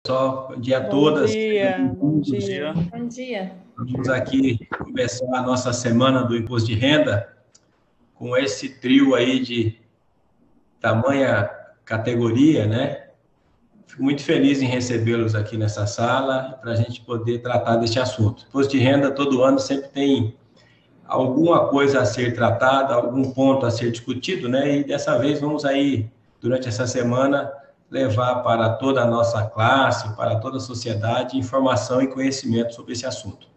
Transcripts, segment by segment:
pessoal. Bom dia a Bom todas. dia, bom Bom dia. dia. Bom dia. Vamos aqui começar a nossa semana do imposto de renda com esse trio aí de tamanha categoria, né? Fico muito feliz em recebê-los aqui nessa sala para a gente poder tratar deste assunto. Imposto de renda, todo ano, sempre tem alguma coisa a ser tratada, algum ponto a ser discutido, né? E dessa vez vamos aí, durante essa semana, levar para toda a nossa classe, para toda a sociedade, informação e conhecimento sobre esse assunto.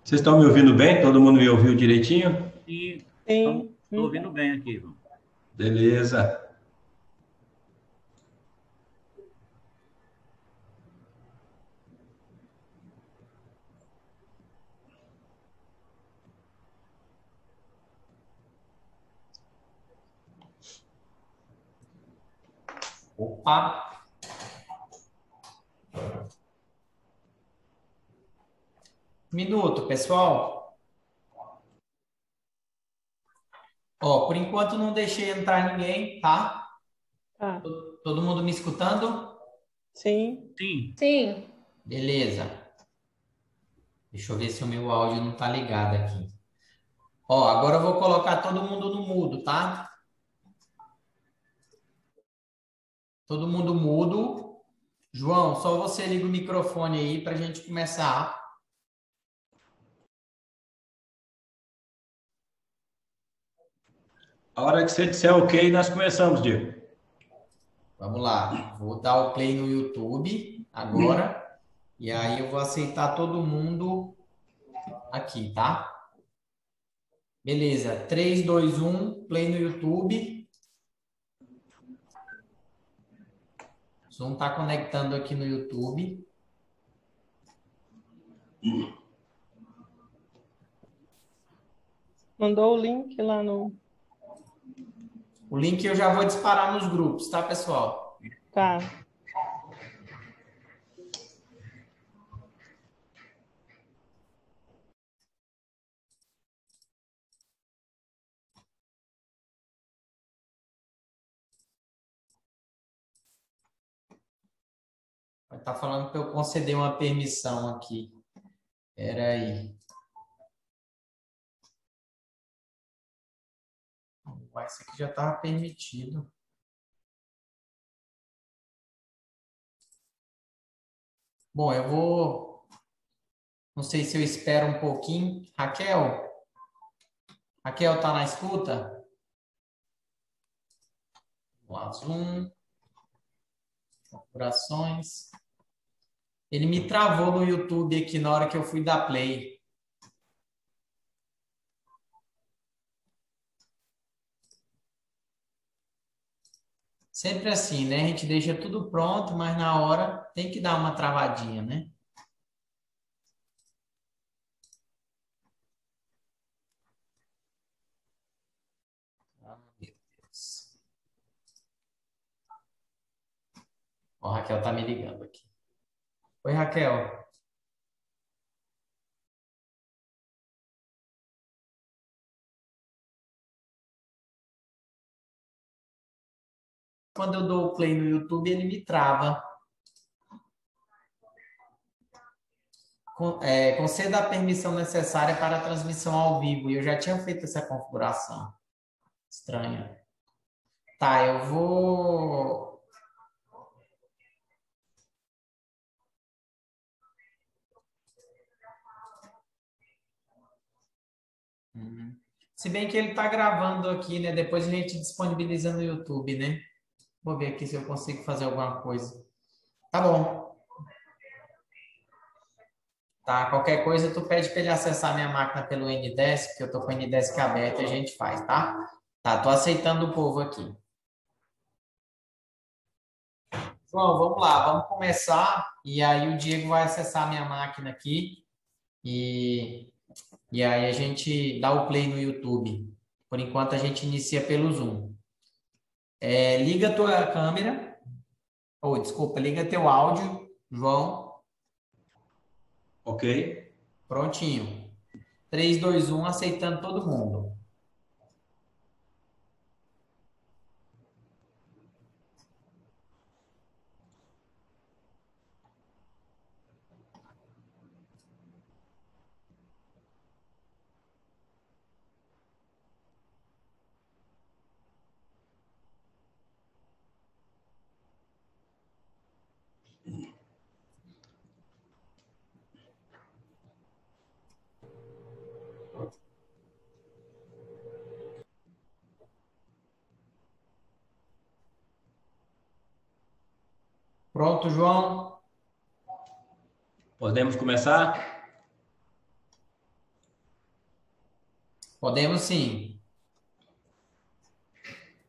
Vocês estão me ouvindo bem? Todo mundo me ouviu direitinho? Sim, Sim. estou ouvindo bem aqui, Ivan. Beleza. Opa! Minuto, pessoal. Ó, por enquanto não deixei entrar ninguém, tá? Tá. Todo mundo me escutando? Sim. Sim, Sim. Beleza. Deixa eu ver se o meu áudio não tá ligado aqui. Ó, agora eu vou colocar todo mundo no mudo, tá? Todo mundo mudo. João, só você liga o microfone aí pra gente começar. A hora que você disser ok, nós começamos, Diego. Vamos lá. Vou dar o play no YouTube agora. E aí eu vou aceitar todo mundo aqui, tá? Beleza. 3, 2, 1, play no YouTube. O Zoom tá conectando aqui no YouTube. Mandou o link lá no... O link eu já vou disparar nos grupos, tá, pessoal? Tá. Tá falando para eu conceder uma permissão aqui. Espera aí. Esse aqui já estava permitido. Bom, eu vou... Não sei se eu espero um pouquinho. Raquel? Raquel, tá na escuta? Vamos lá, Zoom. Configurações. Ele me travou no YouTube aqui na hora que eu fui dar play. Sempre assim, né? A gente deixa tudo pronto, mas na hora tem que dar uma travadinha, né? Ah, meu Deus. Ó, a Raquel tá me ligando aqui. Oi, Raquel. Quando eu dou o play no YouTube, ele me trava. Conceda a permissão necessária para a transmissão ao vivo. E eu já tinha feito essa configuração. Estranha. Tá, eu vou... Se bem que ele está gravando aqui, né? Depois a gente disponibiliza no YouTube, né? Vou ver aqui se eu consigo fazer alguma coisa. Tá bom. Tá, qualquer coisa tu pede para ele acessar minha máquina pelo Ndesk, que eu tô com o Ndesk aberto e a gente faz, tá? Tá, tô aceitando o povo aqui. João, vamos lá, vamos começar. E aí o Diego vai acessar a minha máquina aqui. E aí a gente dá o play no YouTube. Por enquanto a gente inicia pelo Zoom. Liga a tua câmera. Oh, desculpa, liga teu áudio, João. Ok? Prontinho. 3, 2, 1, aceitando todo mundo. Pronto, João? Podemos começar? Podemos sim.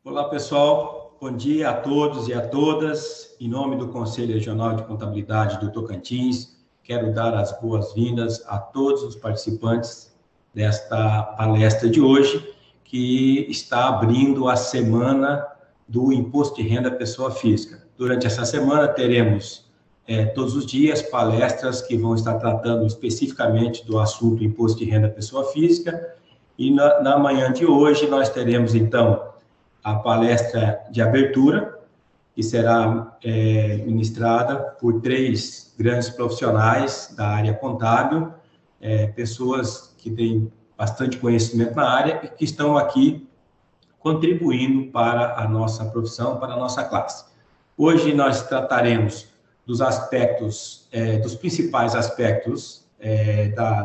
Olá, pessoal. Bom dia a todos e a todas. Em nome do Conselho Regional de Contabilidade do Tocantins, quero dar as boas-vindas a todos os participantes desta palestra de hoje, que está abrindo a semana do Imposto de Renda Pessoa Física. Durante essa semana teremos todos os dias palestras que vão estar tratando especificamente do assunto Imposto de Renda Pessoa Física, e na manhã de hoje nós teremos, então, a palestra de abertura, que será ministrada por 3 grandes profissionais da área contábil, pessoas que têm bastante conhecimento na área e que estão aqui contribuindo para a nossa profissão, para a nossa classe. Hoje nós trataremos dos aspectos, dos principais aspectos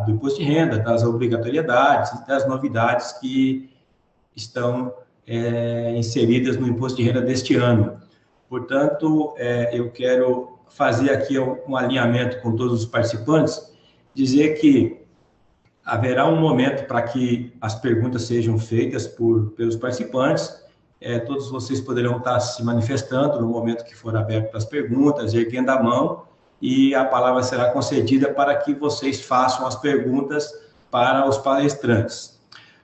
do imposto de renda, das obrigatoriedades, das novidades que estão inseridas no imposto de renda deste ano. Portanto, eu quero fazer aqui um alinhamento com todos os participantes, dizer que haverá um momento para que as perguntas sejam feitas pelos participantes. Todos vocês poderão estar se manifestando no momento que for aberto para as perguntas, erguendo a mão, e a palavra será concedida para que vocês façam as perguntas para os palestrantes.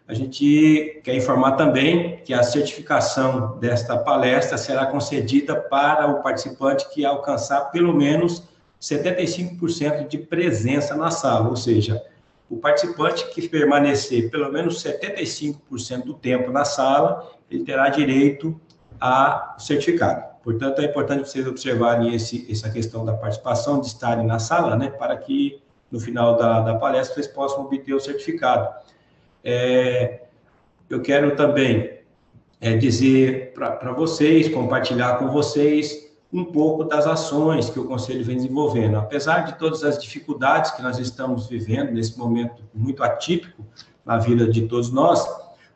A gente quer informar também que a certificação desta palestra será concedida para o participante que alcançar pelo menos 75% de presença na sala, ou seja, o participante que permanecer pelo menos 75% do tempo na sala, ele terá direito a certificado. Portanto, é importante vocês observarem essa questão da participação, de estarem na sala, né, para que no final da palestra vocês possam obter o certificado. Eu quero também dizer para vocês, compartilhar com vocês um pouco das ações que o Conselho vem desenvolvendo. Apesar de todas as dificuldades que nós estamos vivendo nesse momento muito atípico na vida de todos nós,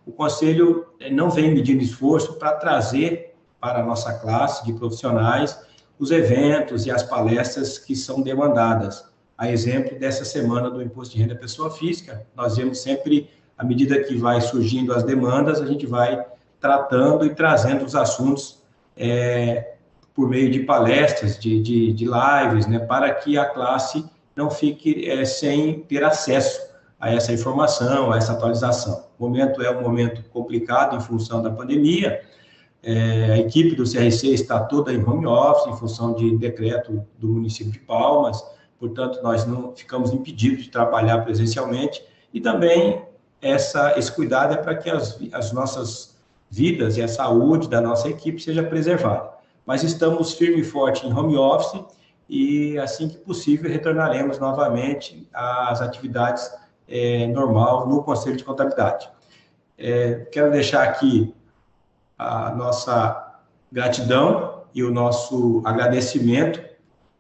o Conselho não vem medindo esforço para trazer para a nossa classe de profissionais os eventos e as palestras que são demandadas. A exemplo dessa semana do Imposto de Renda Pessoa Física, nós vemos sempre, à medida que vai surgindo as demandas, a gente vai tratando e trazendo os assuntos por meio de palestras, de lives, né, para que a classe não fique sem ter acesso a essa informação, a essa atualização. O momento é um momento complicado em função da pandemia. A equipe do CRC está toda em home office, em função de decreto do município de Palmas, portanto, nós não ficamos impedidos de trabalhar presencialmente, e também esse cuidado é para que as nossas vidas e a saúde da nossa equipe seja preservada. Mas estamos firme e forte em home office, e assim que possível retornaremos novamente às atividades normal no Conselho de Contabilidade. Quero deixar aqui a nossa gratidão e o nosso agradecimento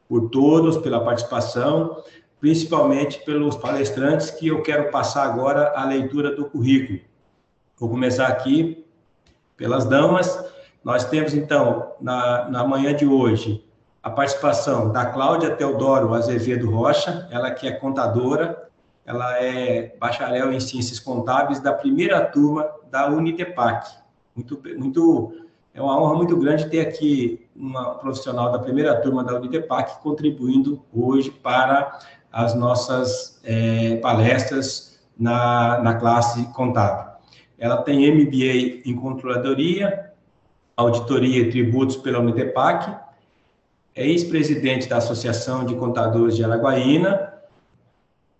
por todos, pela participação, principalmente pelos palestrantes, que eu quero passar agora a leitura do currículo. Vou começar aqui pelas damas. Nós temos, então, na manhã de hoje, a participação da Cláudia Teodoro Azevedo Rocha, ela que é contadora, ela é bacharel em Ciências Contábeis da primeira turma da Unitepac. É uma honra muito grande ter aqui uma profissional da primeira turma da Unitepac contribuindo hoje para as nossas palestras na classe contábil. Ela tem MBA em Controladoria, Auditoria e Tributos pela Unitepac, é ex-presidente da Associação de Contadores de Araguaína,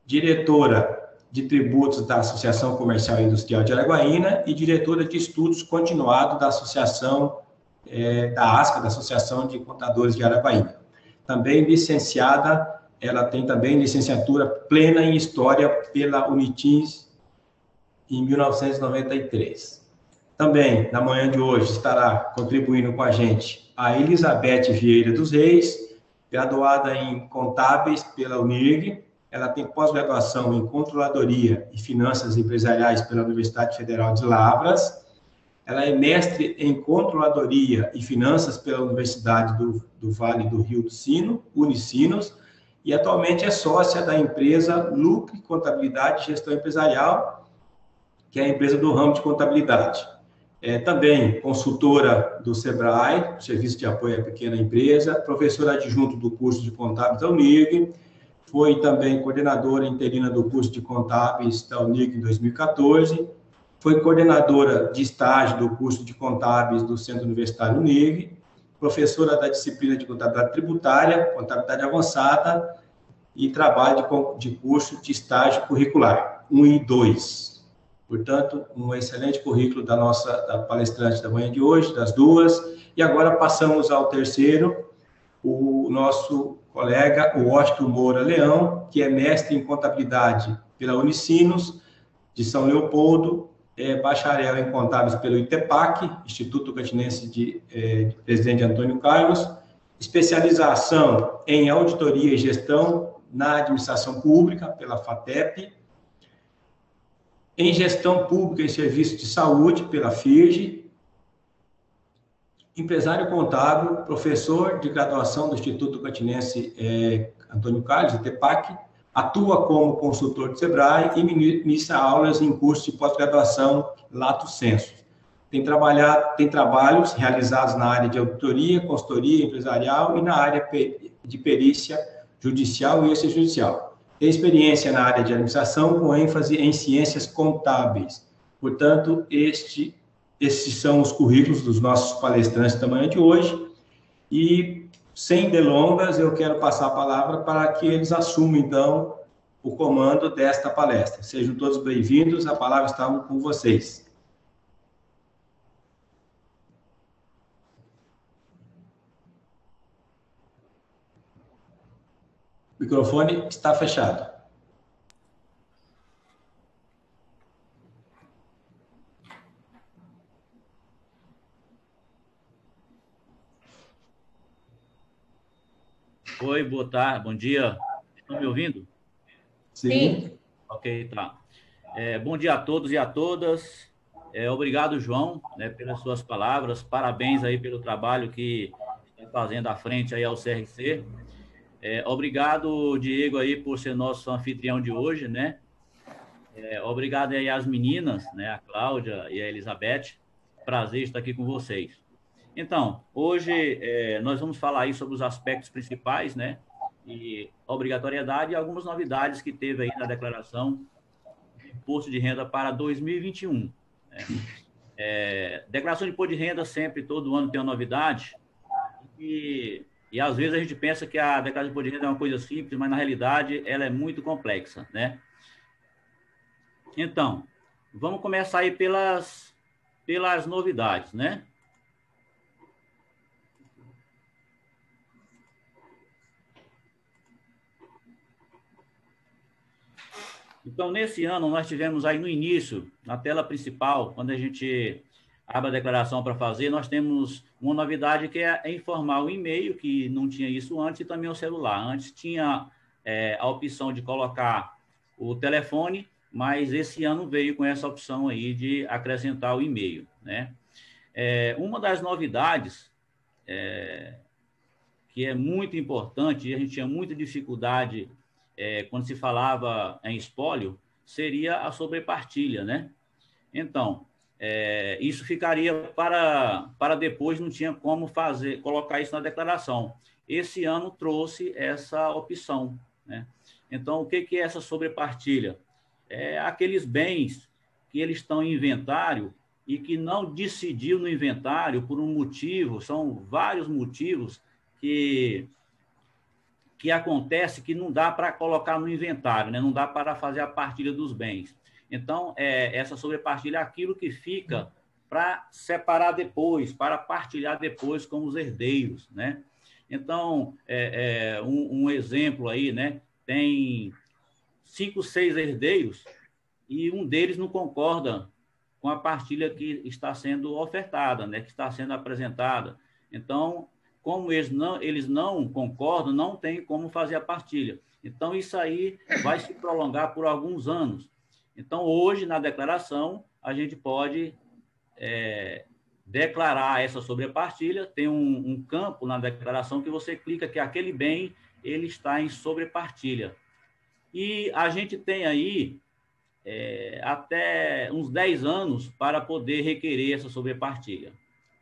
diretora de tributos da Associação Comercial e Industrial de Araguaína e diretora de estudos continuados da Associação da ASCA, da Associação de Contadores de Araguaína. Também licenciada, ela tem também licenciatura plena em História pela Unitins em 1993. Também, na manhã de hoje, estará contribuindo com a gente a Elizabeth Vieira dos Reis, graduada em Contábeis pela UNIRG. Ela tem pós-graduação em Controladoria e Finanças Empresariais pela Universidade Federal de Lavras. Ela é mestre em Controladoria e Finanças pela Universidade do Vale do Rio do Sino, Unicinos, e atualmente é sócia da empresa Lucre Contabilidade e Gestão Empresarial, que é a empresa do ramo de contabilidade. É também consultora do SEBRAE, Serviço de Apoio à Pequena Empresa, professora adjunto do curso de Contábeis da UNIRG, foi também coordenadora interina do curso de Contábeis da UNIRG em 2014, foi coordenadora de estágio do curso de Contábeis do Centro Universitário UNIRG, professora da disciplina de Contabilidade Tributária, Contabilidade Avançada e trabalho de curso de estágio curricular, 1 e 2. Portanto, um excelente currículo da palestrante da manhã de hoje, das duas. E agora passamos ao terceiro, o nosso colega Washington Moura Leão, que é mestre em contabilidade pela Unicinos, de São Leopoldo, é bacharel em contábeis pelo ITEPAC, Instituto Catinense de Presidente Antônio Carlos, especialização em auditoria e gestão na administração pública pela FATEP, em gestão pública e serviços de saúde pela FIRG, empresário contábil, professor de graduação do Instituto Catinense Antônio Carlos, ITEPAC, atua como consultor do SEBRAE e ministra aulas em curso de pós-graduação Lato Sensu. Tem trabalhos realizados na área de auditoria, consultoria empresarial e na área de perícia judicial e extrajudicial. Tem experiência na área de administração com ênfase em ciências contábeis. Portanto, esses são os currículos dos nossos palestrantes da manhã de hoje. E, sem delongas, eu quero passar a palavra para que eles assumam, então, o comando desta palestra. Sejam todos bem-vindos, a palavra está com vocês. O microfone está fechado. Oi, boa tarde, bom dia. Estão me ouvindo? Sim. Ok, tá. Bom dia a todos e a todas. Obrigado, João, né, pelas suas palavras. Parabéns aí pelo trabalho que está fazendo à frente aí ao CRC. Obrigado, Diego, aí, por ser nosso anfitrião de hoje, né? Obrigado aí às meninas, né? A Cláudia e a Elizabeth. Prazer estar aqui com vocês. Então, hoje nós vamos falar aí sobre os aspectos principais, né? E obrigatoriedade e algumas novidades que teve aí na declaração de imposto de renda para 2021. Né? Declaração de imposto de renda sempre, todo ano tem uma novidade. E às vezes a gente pensa que a declaração de imposto de renda é uma coisa simples, mas na realidade ela é muito complexa, né? Então, vamos começar aí pelas novidades, né? Então, nesse ano, nós tivemos aí no início, na tela principal, quando a gente abre a declaração para fazer, nós temos uma novidade que é informar o e-mail, que não tinha isso antes, e também o celular. Antes tinha a opção de colocar o telefone, mas esse ano veio com essa opção aí de acrescentar o e-mail, né? Uma das novidades que é muito importante, e a gente tinha muita dificuldade quando se falava em espólio, seria a sobrepartilha, né? Então, isso ficaria para depois, não tinha como colocar isso na declaração. Esse ano trouxe essa opção, né? Então, o que é essa sobrepartilha? Aqueles bens que eles estão em inventário e que não decidiu no inventário por um motivo, são vários motivos, que acontece que não dá para colocar no inventário, né? Não dá para fazer a partilha dos bens. Então, essa sobrepartilha é aquilo que fica para separar depois, para partilhar depois com os herdeiros, né? Então, um exemplo aí, né? Tem 5, 6 herdeiros e um deles não concorda com a partilha que está sendo ofertada, né? Que está sendo apresentada. Então, como eles não concordam, não tem como fazer a partilha. Então, isso aí vai se prolongar por alguns anos. Então, hoje, na declaração, a gente pode declarar essa sobrepartilha. Tem um campo na declaração que você clica que aquele bem ele está em sobrepartilha. E a gente tem aí até uns 10 anos para poder requerer essa sobrepartilha.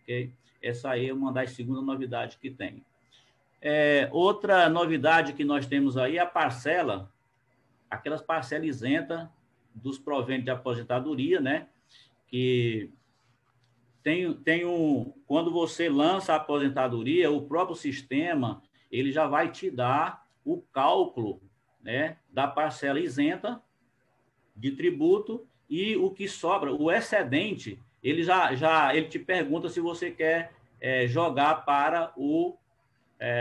Okay? Essa aí é uma das segundas novidades que tem. Outra novidade que nós temos aí é a parcela, aquelas parcelas isentas dos proventos de aposentadoria, né? Que quando você lança a aposentadoria, o próprio sistema ele já vai te dar o cálculo, né, da parcela isenta de tributo e o que sobra, o excedente, ele te pergunta se você quer jogar para o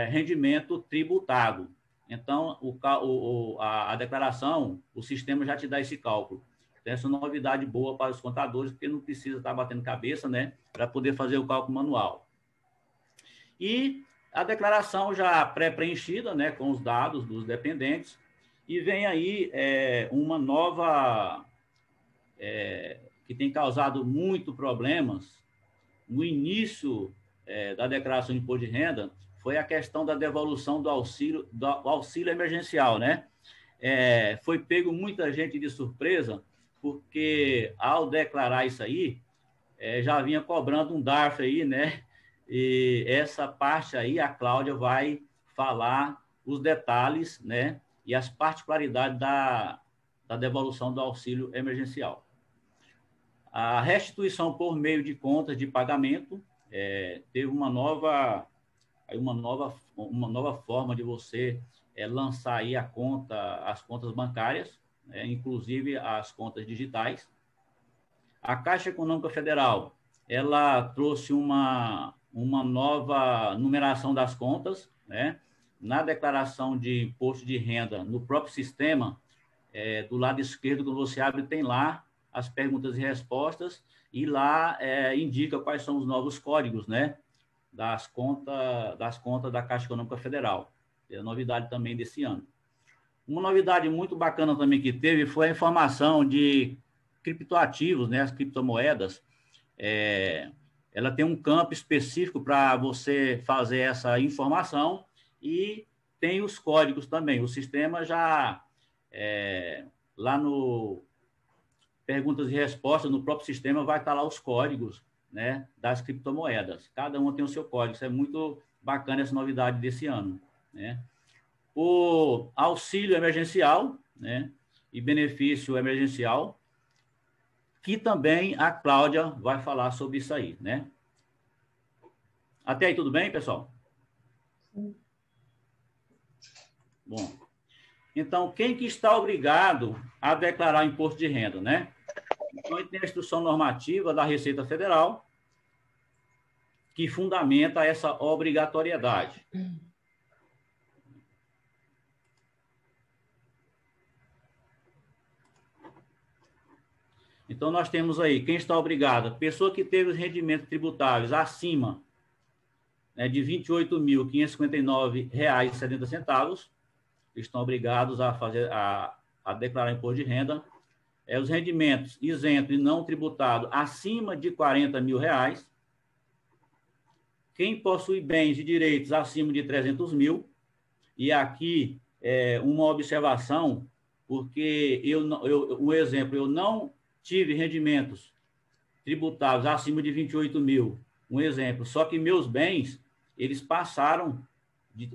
rendimento tributado. Então, a declaração, o sistema já te dá esse cálculo. Então, essa é uma novidade boa para os contadores, porque não precisa estar batendo cabeça, né, para poder fazer o cálculo manual. E a declaração já pré-preenchida, né, com os dados dos dependentes, e vem aí uma nova que tem causado muito problemas no início da declaração de imposto de renda, foi a questão da devolução do auxílio emergencial, né? Foi pego muita gente de surpresa, porque ao declarar isso aí, já vinha cobrando um DARF aí, né? E essa parte aí, a Cláudia vai falar os detalhes, né? E as particularidades da devolução do auxílio emergencial. A restituição por meio de contas de pagamento teve uma nova forma de você lançar aí as contas bancárias, inclusive as contas digitais. A Caixa Econômica Federal, ela trouxe uma nova numeração das contas, né? Na declaração de imposto de renda, no próprio sistema, do lado esquerdo, quando você abre, tem lá as perguntas e respostas, e lá indica quais são os novos códigos, né? Das contas da Caixa Econômica Federal. É a novidade também desse ano. Uma novidade muito bacana também que teve foi a informação de criptoativos, né? As criptomoedas. Ela tem um campo específico para você fazer essa informação e tem os códigos também. O sistema já, lá no perguntas e respostas, no próprio sistema vai estar lá os códigos, né, das criptomoedas. Cada uma tem o seu código. Isso é muito bacana, essa novidade desse ano, né? O auxílio emergencial, né, e benefício emergencial, que também a Cláudia vai falar sobre isso aí, né? Até aí tudo bem, pessoal? Sim. Bom, então, quem que está obrigado a declarar imposto de renda, né? Então, tem a instrução normativa da Receita Federal, que fundamenta essa obrigatoriedade. Então, nós temos aí, quem está obrigado? Pessoa que teve os rendimentos tributáveis acima, né, de R$ 28.559,70, estão obrigados a declarar imposto de renda. Os rendimentos isentos e não tributados acima de R$ 40 mil. Quem possui bens e direitos acima de 300 mil. E aqui, uma observação, porque um exemplo, eu não tive rendimentos tributáveis acima de 28 mil, um exemplo, só que meus bens, eles passam de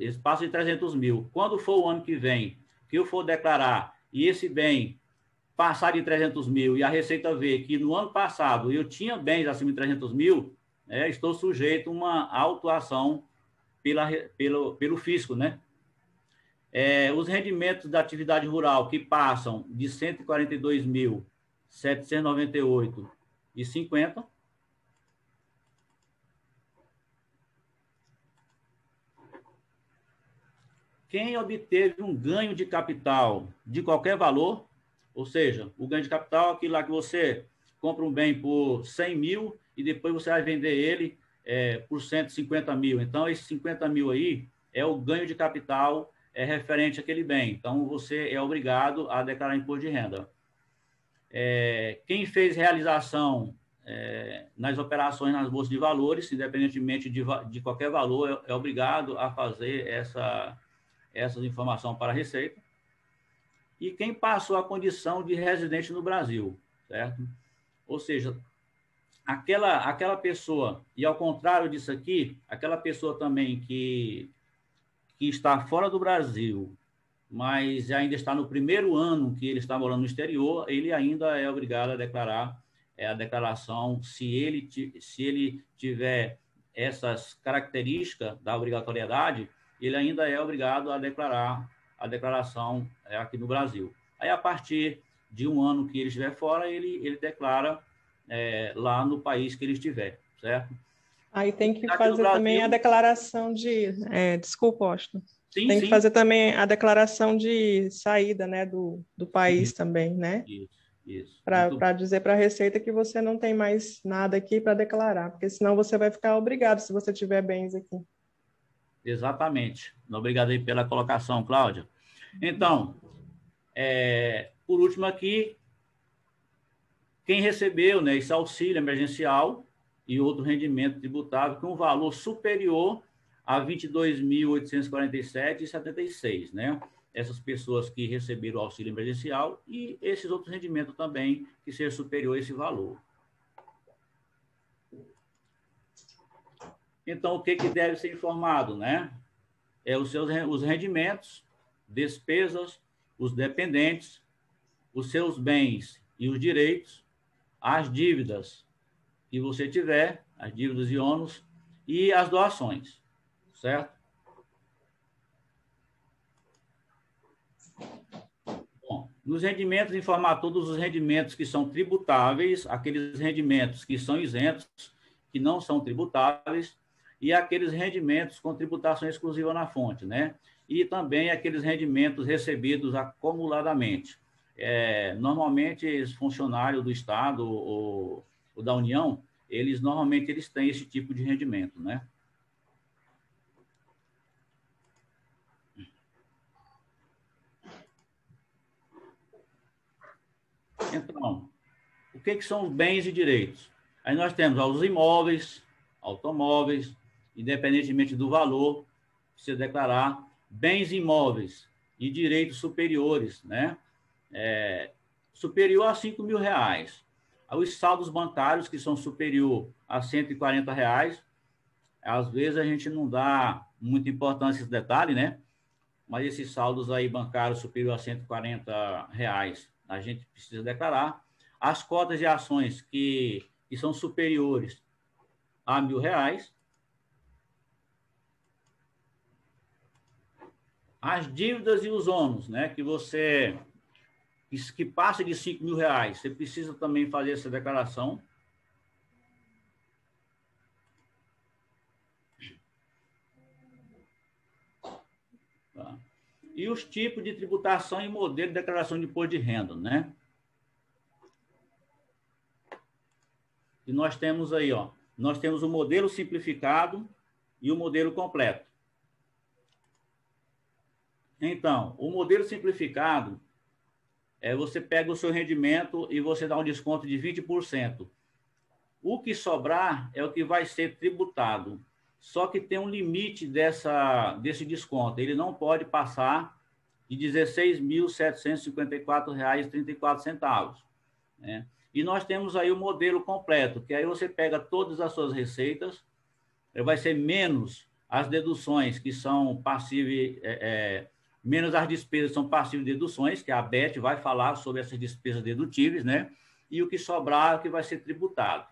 300 mil. Quando for o ano que vem, que eu for declarar, e esse bem passar de 300 mil, e a Receita ver que no ano passado eu tinha bens acima de 300 mil, estou sujeito a uma autuação pelo fisco, né? Os rendimentos da atividade rural que passam de 142.798,50. Quem obteve um ganho de capital de qualquer valor, ou seja, o ganho de capital é aquilo lá que você compra um bem por 100 mil e depois você vai vender ele por 150 mil. Então, esses 50 mil aí é o ganho de capital referente àquele bem. Então, você é obrigado a declarar imposto de renda. Quem fez realização nas operações nas bolsas de valores, independentemente de qualquer valor, é obrigado a fazer essas informações para a Receita. E quem passou a condição de residente no Brasil, certo? Ou seja, aquela pessoa, e ao contrário disso aqui, aquela pessoa também que está fora do Brasil, mas ainda está no primeiro ano que ele está morando no exterior, ele ainda é obrigado a declarar a declaração, se ele tiver essas características da obrigatoriedade, ele ainda é obrigado a declarar a declaração aqui no Brasil. Aí, a partir de um ano que ele estiver fora, ele declara lá no país que ele estiver, certo? Aí tem que Aqui fazer Brasil, também a declaração de... desculpa, Austin. Sim, tem sim. que fazer também a declaração de saída, né, do país também, né? Isso. Para dizer para a Receita que você não tem mais nada aqui para declarar, porque senão você vai ficar obrigado se você tiver bens aqui. Exatamente. Obrigado aí pela colocação, Cláudia. Então, por último aqui, quem recebeu, né, esse auxílio emergencial e outro rendimento tributável com um valor superior a R$ 22.847,76, né? Essas pessoas que receberam o auxílio emergencial e esses outros rendimentos também que seja superior a esse valor. Então, o que deve ser informado, né? Os rendimentos, despesas, os dependentes, os seus bens e os direitos, as dívidas que você tiver, as dívidas e ônus, e as doações, certo? Bom, nos rendimentos, informar todos os rendimentos que são tributáveis, aqueles rendimentos que são isentos, que não são tributáveis, e aqueles rendimentos com tributação exclusiva na fonte, né? E também aqueles rendimentos recebidos acumuladamente. Normalmente, os funcionários do Estado ou da União, normalmente eles têm esse tipo de rendimento, né? Então, o que são os bens e direitos? Aí nós temos os imóveis, automóveis, independentemente do valor, precisa declarar bens imóveis e direitos superiores, né? Superior a R$ 5.000. Os saldos bancários, que são superior a R$ 140, às vezes a gente não dá muita importância a esse detalhe, né? Mas esses saldos aí bancários superior a R$ 140, a gente precisa declarar. As cotas de ações que são superiores a R$ 1.000. As dívidas e os ônus, né? Que passa de R$ 5.000, você precisa também fazer essa declaração. Tá? E os tipos de tributação e modelo de declaração de imposto de renda, né? E nós temos aí, ó, nós temos o modelo simplificado e o modelo completo. Então, o modelo simplificado você pega o seu rendimento e você dá um desconto de 20%. O que sobrar é o que vai ser tributado. Só que tem um limite desse desconto. Ele não pode passar de R$ 16.754,34, né? E nós temos aí o modelo completo, que aí você pega todas as suas receitas, vai ser menos as deduções que são passíveis, menos as despesas que são passíveis de deduções, que a Beth vai falar sobre essas despesas dedutíveis, né? E o que sobrar é o que vai ser tributado.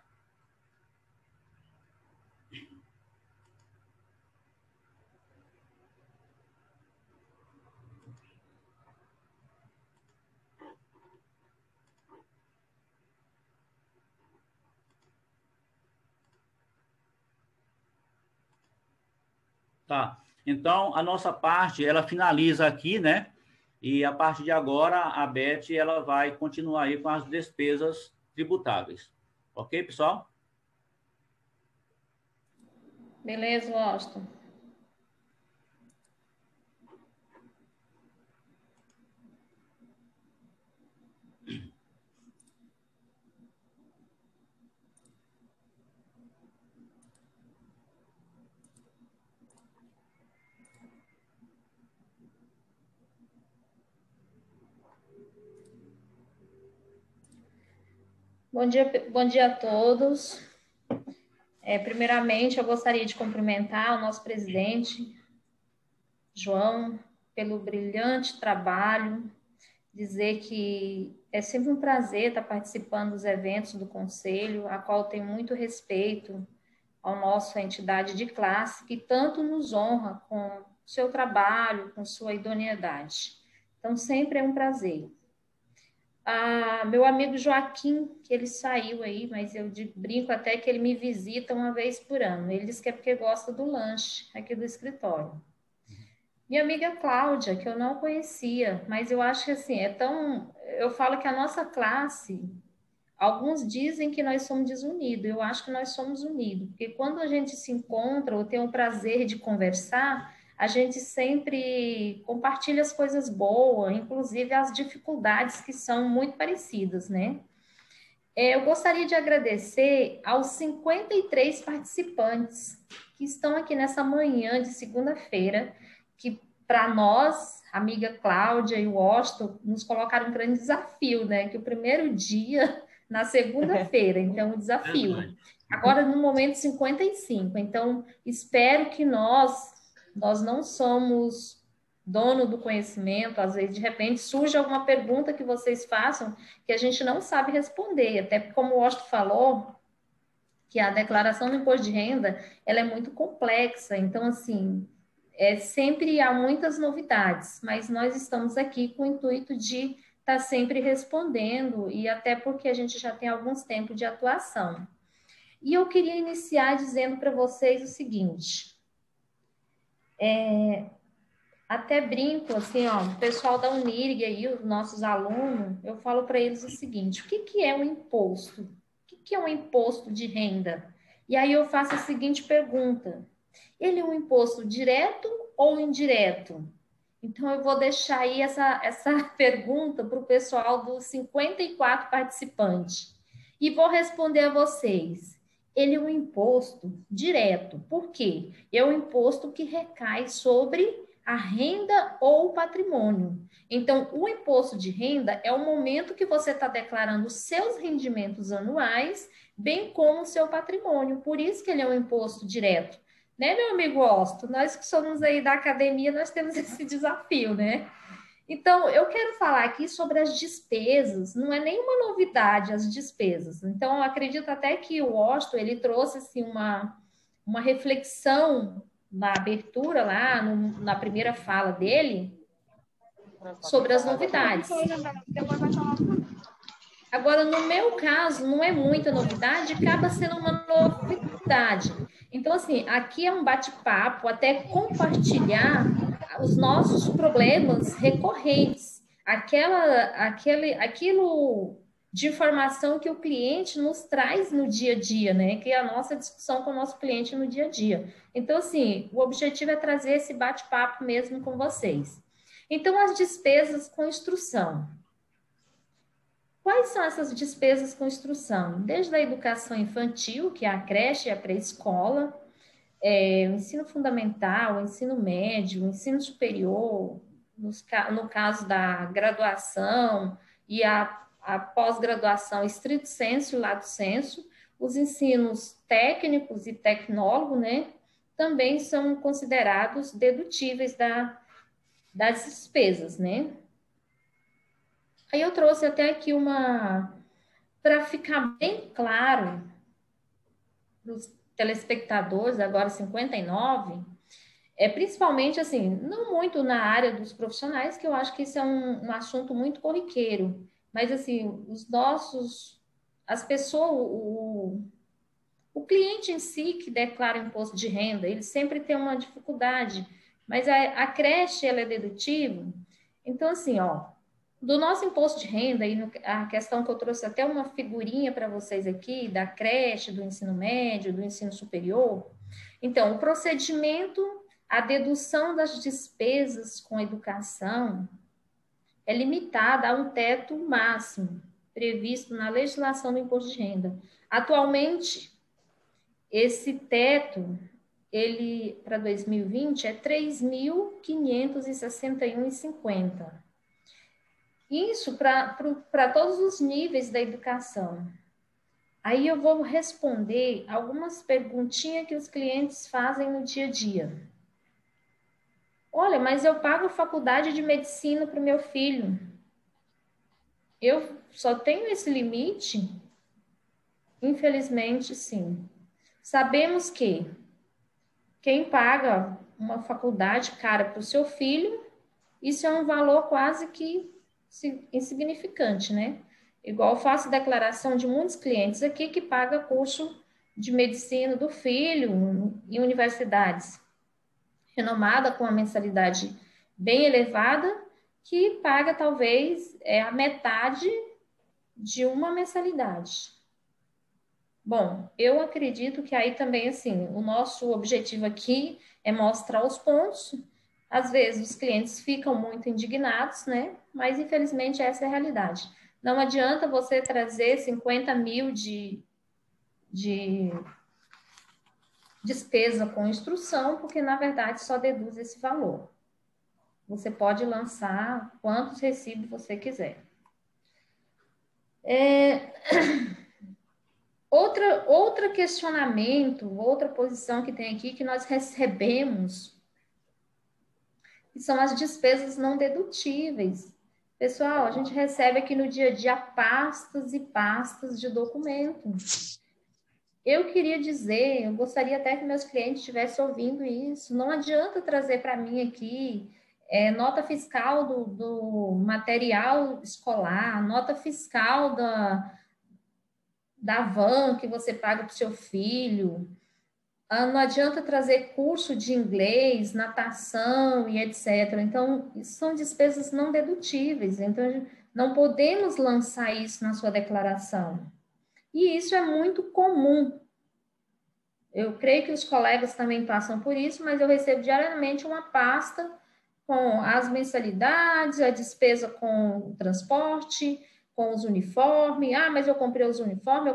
Tá. Então, a nossa parte, ela finaliza aqui, né? E a partir de agora, a Beth, ela vai continuar aí com as despesas tributáveis. Ok, pessoal? Beleza, Washington. Bom dia a todos. Primeiramente, eu gostaria de cumprimentar o nosso presidente, João, pelo brilhante trabalho, dizer que é sempre um prazer estar participando dos eventos do Conselho, a qual tenho muito respeito ao nossa entidade de classe, que tanto nos honra com seu trabalho, com sua idoneidade. Então, sempre é um prazer. Meu amigo Joaquim, que ele saiu aí, mas eu brinco até que ele me visita uma vez por ano. Ele diz que é porque gosta do lanche aqui do escritório. Minha amiga Cláudia, que eu não conhecia, mas eu acho que assim, eu falo que a nossa classe, alguns dizem que nós somos desunidos, eu acho que nós somos unidos, porque quando a gente se encontra ou tem o prazer de conversar, a gente sempre compartilha as coisas boas, inclusive as dificuldades que são muito parecidas, né? Eu gostaria de agradecer aos 53 participantes que estão aqui nessa manhã de segunda-feira, que para nós, amiga Cláudia e o Washington, nos colocaram um grande desafio, né? Que o primeiro dia, na segunda-feira, então, o desafio. Agora, no momento 55. Então, espero que nós não somos dono do conhecimento, às vezes, de repente, surge alguma pergunta que vocês façam que a gente não sabe responder, até porque, como o Washington falou, que a declaração do imposto de renda, ela é muito complexa, então, assim, sempre há muitas novidades, mas nós estamos aqui com o intuito de estar sempre respondendo, e até porque a gente já tem alguns tempos de atuação. E eu queria iniciar dizendo para vocês o seguinte, até brinco, assim, ó, o pessoal da Unirig aí, os nossos alunos, eu falo para eles o seguinte, o que é um imposto? O que é um imposto de renda? E aí eu faço a seguinte pergunta, ele é um imposto direto ou indireto? Então eu vou deixar aí essa pergunta para o pessoal dos 54 participantes. E vou responder a vocês. Ele é um imposto direto. Por quê? É um imposto que recai sobre a renda ou o patrimônio. Então, o imposto de renda é o momento que você está declarando os seus rendimentos anuais, bem como o seu patrimônio. Por isso que ele é um imposto direto. Né, meu amigo Osto? Nós que somos aí da academia, nós temos esse desafio, né? Então, eu quero falar aqui sobre as despesas, não é nenhuma novidade as despesas. Então, eu acredito até que o Osto, ele trouxe assim, uma reflexão na abertura lá, na primeira fala dele, sobre as novidades. Agora, no meu caso, não é muita novidade, acaba sendo uma novidade. Então, assim, aqui é um bate-papo, até compartilhar os nossos problemas recorrentes, aquilo de informação que o cliente nos traz no dia a dia, né? Que é a nossa discussão com o nosso cliente no dia a dia. Então, assim, o objetivo é trazer esse bate-papo mesmo com vocês. Então, as despesas com instrução. Quais são essas despesas com instrução? Desde a educação infantil, que é a creche e a pré-escola, o ensino fundamental, o ensino médio, o ensino superior, no caso da graduação e a pós-graduação estrito sensu e lato sensu, os ensinos técnicos e tecnólogos, né, também são considerados dedutíveis das despesas, né? Aí eu trouxe até aqui para ficar bem claro para os telespectadores, agora 59, principalmente assim, não muito na área dos profissionais, que eu acho que isso é um assunto muito corriqueiro, mas assim, as pessoas, o O cliente em si que declara o imposto de renda, ele sempre tem uma dificuldade, mas a creche, ela é dedutível. Então, assim, ó, do nosso imposto de renda, e a questão que eu trouxe até uma figurinha para vocês aqui, da creche, do ensino médio, do ensino superior. Então, o procedimento, a dedução das despesas com educação é limitada a um teto máximo previsto na legislação do imposto de renda. Atualmente, esse teto, ele para 2020 é R$ 3.561,50. Isso para todos os níveis da educação. Aí eu vou responder algumas perguntinhas que os clientes fazem no dia a dia. Olha, mas eu pago faculdade de medicina para o meu filho. Eu só tenho esse limite? Infelizmente, sim. Sabemos que quem paga uma faculdade cara para o seu filho, isso é um valor quase que insignificante, né? Igual eu faço declaração de muitos clientes aqui que paga curso de medicina do filho em universidades renomada com uma mensalidade bem elevada, que paga talvez a metade de uma mensalidade. Bom, eu acredito que aí também, assim, o nosso objetivo aqui é mostrar os pontos. Às vezes os clientes ficam muito indignados, né? Mas infelizmente essa é a realidade. Não adianta você trazer 50 mil de despesa com instrução, porque na verdade só deduz esse valor. Você pode lançar quantos recibos você quiser. Outro questionamento, outra posição que tem aqui que nós recebemos, que são as despesas não dedutíveis. Pessoal, a gente recebe aqui no dia a dia pastas e pastas de documentos. Eu queria dizer, eu gostaria até que meus clientes estivessem ouvindo isso, não adianta trazer para mim aqui nota fiscal do material escolar, nota fiscal da van que você paga para o seu filho, não adianta trazer curso de inglês, natação e etc. Então, isso são despesas não dedutíveis, então não podemos lançar isso na sua declaração. E isso é muito comum. Eu creio que os colegas também passam por isso, mas eu recebo diariamente uma pasta com as mensalidades, a despesa com o transporte, com os uniformes. Ah, mas eu comprei os uniformes,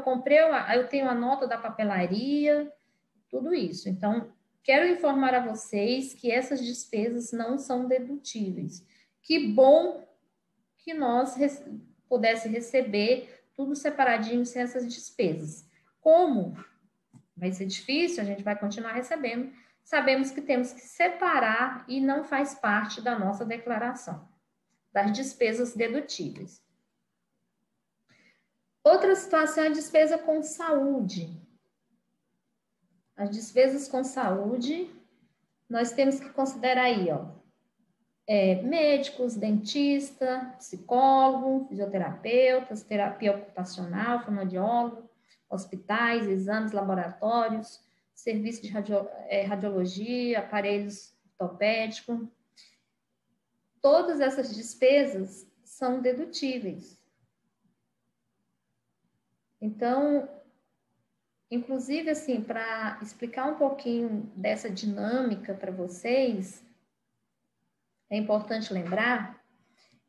eu tenho a nota da papelaria, tudo isso. Então, quero informar a vocês que essas despesas não são dedutíveis. Que bom que nós pudesse receber tudo separadinho sem essas despesas. Como vai ser difícil, a gente vai continuar recebendo. Sabemos que temos que separar e não faz parte da nossa declaração das despesas dedutíveis. Outra situação é a despesa com saúde. As despesas com saúde, nós temos que considerar aí, ó, médicos, dentista, psicólogo, fisioterapeutas, terapia ocupacional, fonoaudiólogo, hospitais, exames, laboratórios, serviço de radiologia, aparelhos ortopédicos. Todas essas despesas são dedutíveis. Então, inclusive, assim, para explicar um pouquinho dessa dinâmica para vocês, é importante lembrar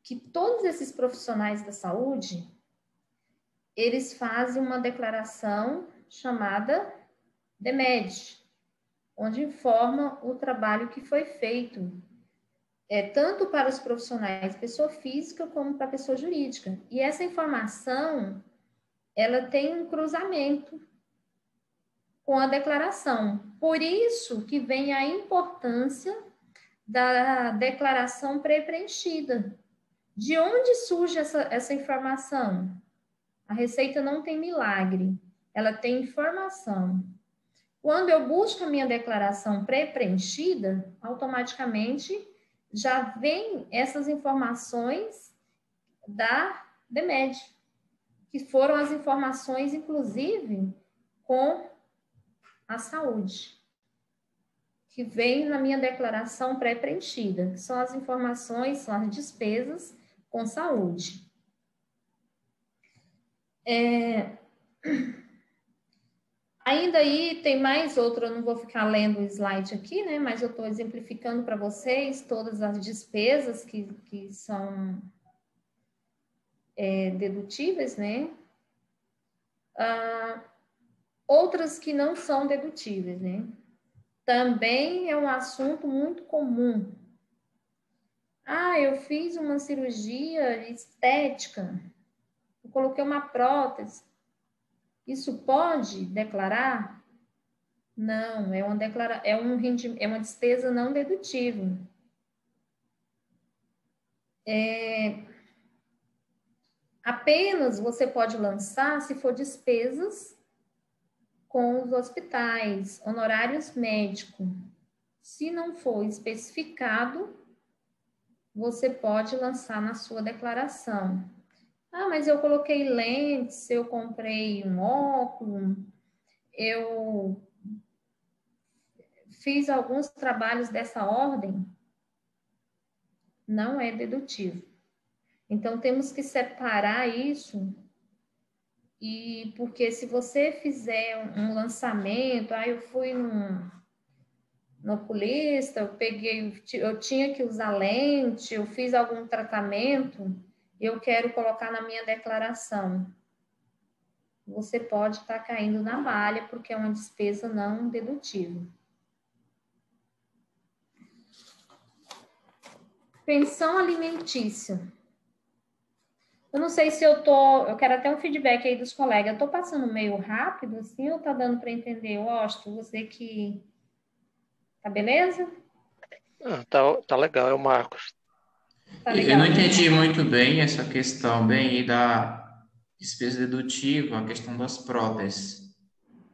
que todos esses profissionais da saúde, eles fazem uma declaração chamada DMED, onde informa o trabalho que foi feito, tanto para os profissionais pessoa física como para pessoa jurídica. E essa informação, ela tem um cruzamento com a declaração. Por isso que vem a importância da declaração pré-preenchida. De onde surge essa informação? A Receita não tem milagre, ela tem informação. Quando eu busco a minha declaração pré-preenchida, automaticamente já vem essas informações da DMED, que foram as informações, inclusive, com à saúde, que vem na minha declaração pré-preenchida, que são as informações, são as despesas com saúde. Ainda aí tem mais outro, eu não vou ficar lendo o slide aqui, né? Mas eu estou exemplificando para vocês todas as despesas que são dedutíveis, né? Outras que não são dedutíveis, né? Também é um assunto muito comum. Eu fiz uma cirurgia estética, eu coloquei uma prótese. Isso pode declarar? Não, é uma despesa não dedutível. Apenas você pode lançar se for despesas com os hospitais, honorários médicos. Se não for especificado, você pode lançar na sua declaração. Mas eu coloquei lentes, eu comprei um óculos, eu fiz alguns trabalhos dessa ordem, não é dedutivo. Então, temos que separar isso, porque se você fizer um lançamento, eu fui no oculista, eu tinha que usar lente, eu fiz algum tratamento, eu quero colocar na minha declaração. Você pode estar caindo na malha, porque é uma despesa não dedutível. Pensão alimentícia. Eu não sei se eu quero até um feedback aí dos colegas. Eu tô passando meio rápido, assim, ou tá dando para entender? Washington, você que... Tá beleza? Tá legal, é o Marcos. Tá Eu legal, não né? entendi muito bem essa questão bem aí da despesa dedutiva, a questão das próteses.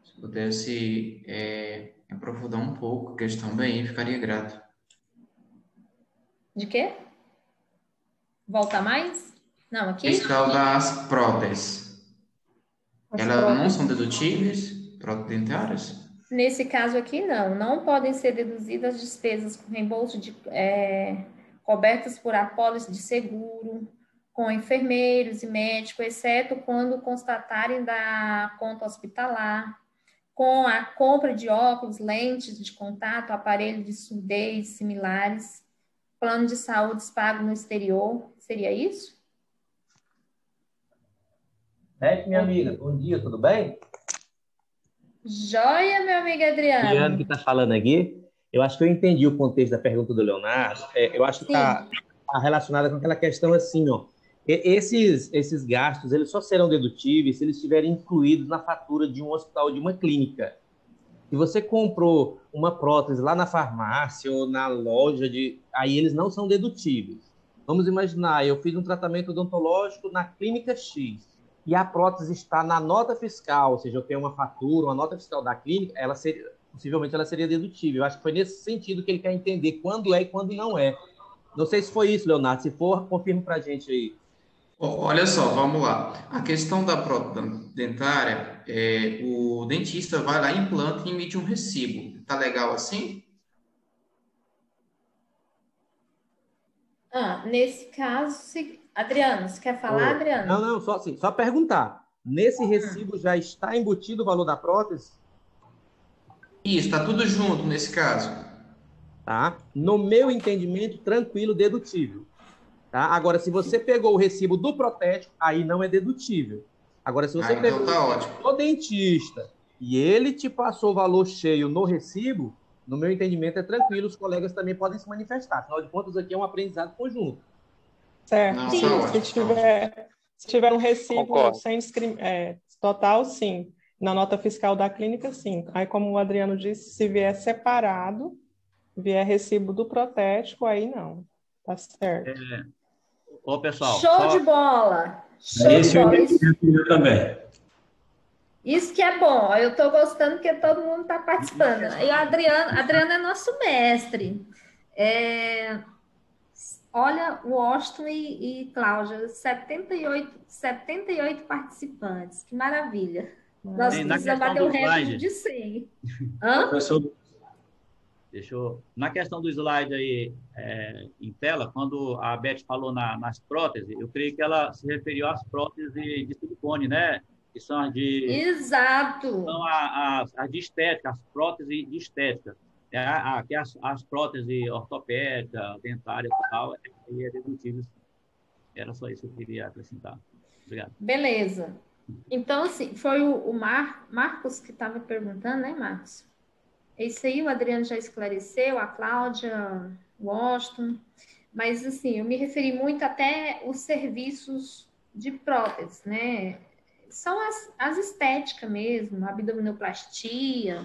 Se pudesse aprofundar um pouco a questão bem, ficaria grato. De quê? Volta mais? Não, aqui? Questão das próteses. Elas não são dedutíveis, próteses dentárias? Nesse caso aqui, não podem ser deduzidas as despesas com reembolso cobertas por apólice de seguro, com enfermeiros e médicos, exceto quando constatarem da conta hospitalar, com a compra de óculos, lentes de contato, aparelho de surdez similares, plano de saúde pago no exterior. Seria isso? Minha amiga, bom dia, tudo bem? Joia, meu amigo Adriano. Adriano que está falando aqui. Eu acho que eu entendi o contexto da pergunta do Leonardo. Eu acho que está relacionada com aquela questão assim, ó. Esses gastos, eles só serão dedutíveis se eles estiverem incluídos na fatura de um hospital, de uma clínica. Se você comprou uma prótese lá na farmácia ou na loja, aí eles não são dedutíveis. Vamos imaginar, eu fiz um tratamento odontológico na clínica X e a prótese está na nota fiscal, ou seja, eu tenho uma fatura, uma nota fiscal da clínica, possivelmente ela seria dedutível. Eu acho que foi nesse sentido que ele quer entender quando é e quando não é. Não sei se foi isso, Leonardo. Se for, confirma para a gente aí. Olha só, vamos lá. A questão da prótese dentária, o dentista vai lá, implanta e emite um recibo. Tá legal assim? Nesse caso, Adriano, você quer falar, Adriano? Não, só perguntar. Nesse recibo já está embutido o valor da prótese? Isso, está tudo junto nesse caso. Tá? No meu entendimento, tranquilo, dedutível. Tá? Agora, se você pegou o recibo do protético, aí não é dedutível. Agora, se você pegou o dentista e ele te passou o valor cheio no recibo, no meu entendimento é tranquilo, os colegas também podem se manifestar. Afinal de contas, aqui é um aprendizado conjunto. Certo. Se tiver um recibo sem total, sim. Na nota fiscal da clínica, sim. Aí, como o Adriano disse, se vier separado, vier recibo do protético, aí não. Tá certo. Pessoal. Show de bola! Eu também. Isso que é bom. Eu estou gostando porque todo mundo está participando. E o Adriano é nosso mestre. Olha, o Washington e Cláudia, 78 participantes. Que maravilha. Nós precisamos bater o recorde de 100. Hã? Professor, Na questão do slide aí em tela, quando a Beth falou nas próteses, eu creio que ela se referiu às próteses de silicone, né? Que são as de... Exato. São as de estética, as próteses de estética. Que as próteses ortopédicas, dentárias e tal, aí é dedutível. Era só isso que eu queria acrescentar. Obrigado. Beleza. Então, assim, foi o Marcos que estava perguntando, né, Marcos? Isso aí o Adriano já esclareceu, a Cláudia, o Washington, mas, assim, eu me referi muito até os serviços de prótese, né? São as estéticas mesmo, abdominoplastia,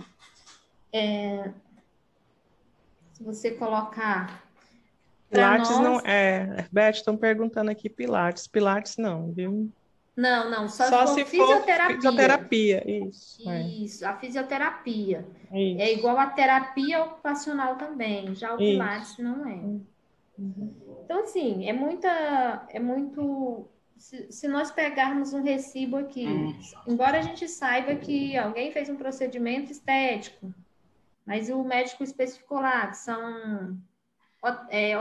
se você colocar... Pilates nós... não é. Beth, estão perguntando aqui Pilates. Pilates não, viu? Não, só se for fisioterapia. Isso, a fisioterapia. Isso. É igual a terapia ocupacional também, já o Pilates não é. Então, assim, é muito... Se nós pegarmos um recibo aqui, embora a gente saiba que alguém fez um procedimento estético, mas o médico especificou lá que são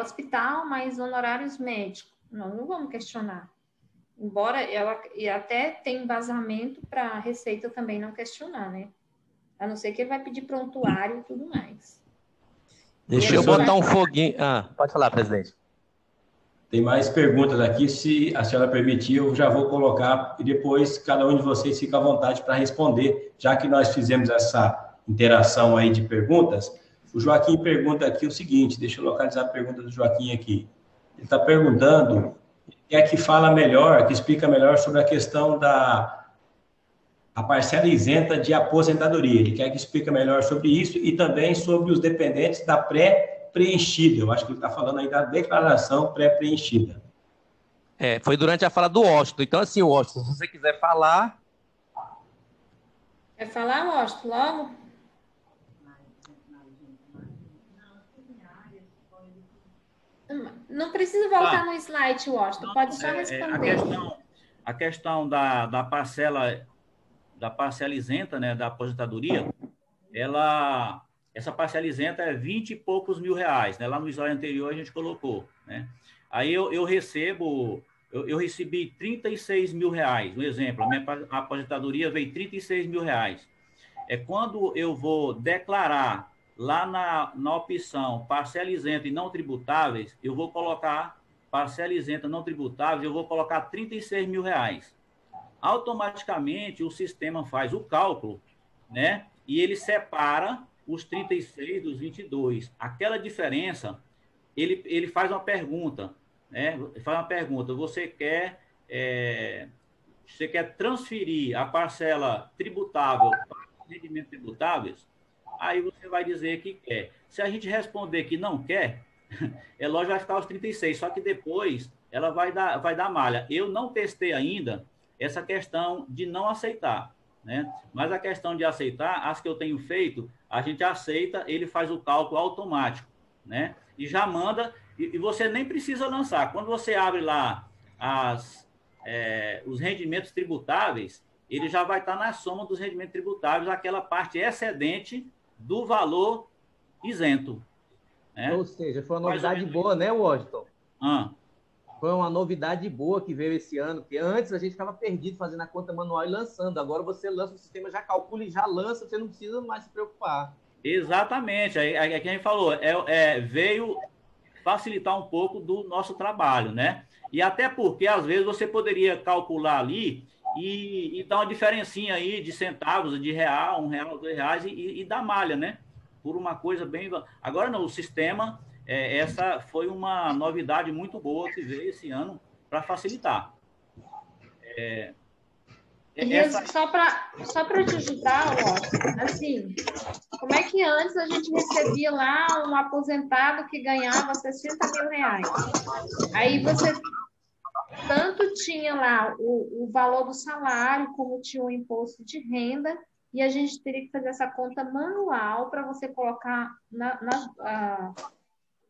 hospital mais honorários médicos, nós não vamos questionar. Embora ela até tenha embasamento para a Receita também não questionar, né? A não ser que ele vai pedir prontuário e tudo mais. Deixa eu botar um foguinho. Pode falar, presidente. Tem mais perguntas aqui, se a senhora permitir, eu já vou colocar e depois cada um de vocês fica à vontade para responder, já que nós fizemos essa interação aí de perguntas. O Joaquim pergunta aqui o seguinte, deixa eu localizar a pergunta do Joaquim aqui. Ele está perguntando... que fala melhor, que explica melhor sobre a questão da parcela isenta de aposentadoria. Ele quer que explique melhor sobre isso e também sobre os dependentes da pré-preenchida. Eu acho que ele está falando aí da declaração pré-preenchida. Foi durante a fala do Washington. Então, assim, Washington, se você quiser falar... Quer falar, Washington, logo? Não precisa voltar no slide, Washington, pode só responder. A questão da parcela isenta, né, da aposentadoria, essa parcela isenta é 20 e poucos mil reais, né? Lá no slide anterior a gente colocou, né? Aí eu recebi 36 mil reais, um exemplo, a minha aposentadoria veio 36 mil reais. Quando eu vou declarar lá na opção parcela isenta e não tributáveis, eu vou colocar parcela isenta não tributáveis, eu vou colocar 36 mil reais. Automaticamente o sistema faz o cálculo, né? E ele separa os 36 dos 22. Aquela diferença, ele faz uma pergunta, né? Ele faz uma pergunta, você quer transferir a parcela tributável para os rendimentos tributáveis? Aí você vai dizer que quer. Se a gente responder que não quer, lógico, vai ficar os 36, só que depois ela vai dar malha. Eu não testei ainda essa questão de não aceitar, né? Mas a questão de aceitar, as que eu tenho feito, a gente aceita, ele faz o cálculo automático, né? E já manda, e você nem precisa lançar. Quando você abre lá os rendimentos tributáveis, ele já vai estar na soma dos rendimentos tributáveis, aquela parte excedente do valor isento. Né? Ou seja, foi uma novidade boa, né, Washington? Foi uma novidade boa que veio esse ano, porque antes a gente ficava perdido fazendo a conta manual e lançando. Agora você lança, o sistema já calcula e já lança, você não precisa mais se preocupar. Exatamente. É que a gente falou, veio facilitar um pouco do nosso trabalho, né? E até porque, às vezes, você poderia calcular ali e dar uma diferencinha aí de centavos, de real, R$1, R$2, e dar malha, né? Por uma coisa bem... Agora não, o sistema, essa foi uma novidade muito boa que veio esse ano para facilitar. Só para te ajudar, ó, assim, como é que antes a gente recebia lá um aposentado que ganhava 60 mil reais? Aí você tanto tinha lá o valor do salário, como tinha o imposto de renda, e a gente teria que fazer essa conta manual para você colocar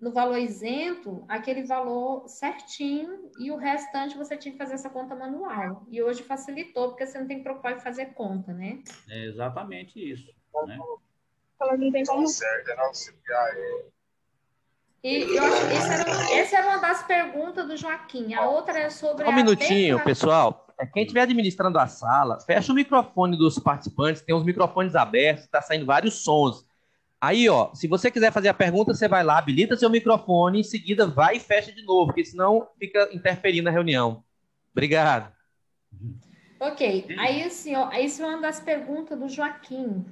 no valor isento, aquele valor certinho, e o restante você tinha que fazer essa conta manual. E hoje facilitou, porque você não tem que preocupar em fazer conta, né? É exatamente isso, né? Ela não tem como... E eu acho que essa era uma das perguntas do Joaquim. A outra é sobre Um minutinho, pessoal. Quem estiver administrando a sala, fecha o microfone dos participantes, tem os microfones abertos, está saindo vários sons. Aí, ó, se você quiser fazer a pergunta, você vai lá, habilita seu microfone, em seguida vai e fecha de novo, porque senão fica interferindo na reunião. Obrigado. Ok. Aí, assim, ó, isso é uma das perguntas do Joaquim.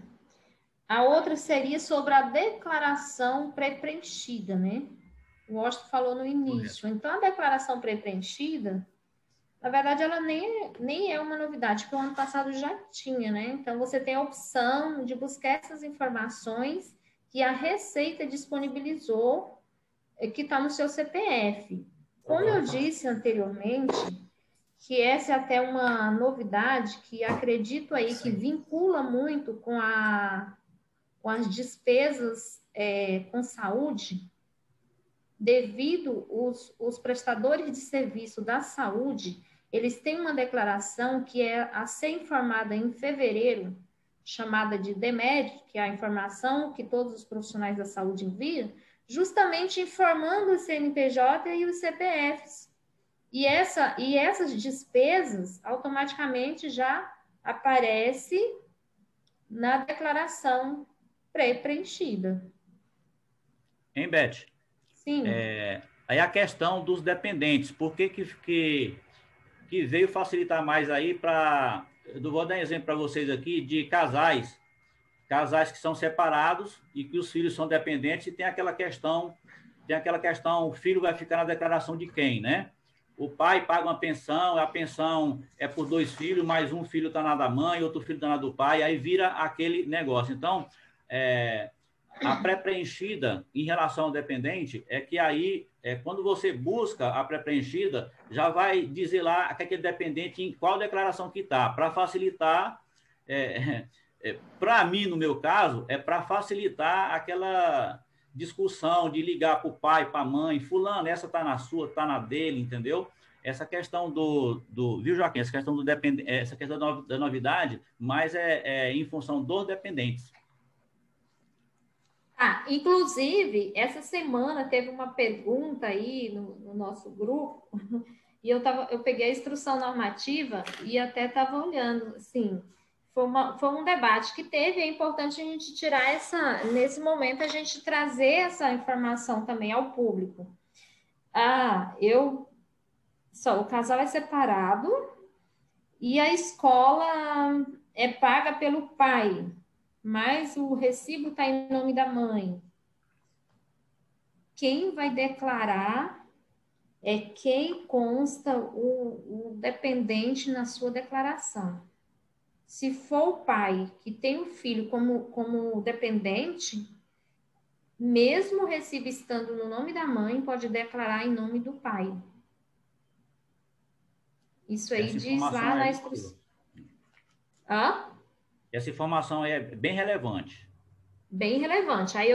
A outra seria sobre a declaração pré-preenchida, né? O Washington falou no início. Então, a declaração pré-preenchida, na verdade, ela nem é uma novidade, porque o ano passado já tinha, né? Então, você tem a opção de buscar essas informações que a Receita disponibilizou, que está no seu CPF. Como eu disse anteriormente, que essa é até uma novidade que acredito aí que vincula muito com as despesas com saúde, devido os prestadores de serviço da saúde, eles têm uma declaração que é a ser informada em fevereiro, chamada de DEMED, que é a informação que todos os profissionais da saúde enviam, justamente informando o CNPJ e os CPFs. E essas despesas automaticamente já aparece na declaração pré-preenchida. Hein, Beth? Sim. Aí a questão dos dependentes, por que veio facilitar mais aí para... Eu vou dar um exemplo para vocês aqui de casais que são separados e que os filhos são dependentes, e tem aquela questão, o filho vai ficar na declaração de quem, né? O pai paga uma pensão, a pensão é por 2 filhos, mais um filho está na da mãe, outro filho está na do pai, aí vira aquele negócio. Então, a pré-preenchida em relação ao dependente é que aí, quando você busca a pré-preenchida, já vai dizer lá que aquele dependente em qual declaração que está, para facilitar, para mim, no meu caso, é para facilitar aquela discussão de ligar para o pai, para a mãe, fulano, essa está na sua, está na dele, entendeu? Essa questão viu, Joaquim, essa questão essa questão da novidade, mas em função dos dependentes. Inclusive, essa semana teve uma pergunta aí no nosso grupo, e eu peguei a instrução normativa e até estava olhando, assim, foi um debate que teve, é importante a gente tirar nesse momento, a gente trazer essa informação também ao público. O casal é separado e a escola é paga pelo pai, mas o recibo está em nome da mãe. Quem vai declarar é quem consta o dependente na sua declaração. Se for o pai que tem o filho como dependente, mesmo o recibo estando no nome da mãe, pode declarar em nome do pai. Isso aí diz lá na instrução. Essa informação é bem relevante. Bem relevante. Aí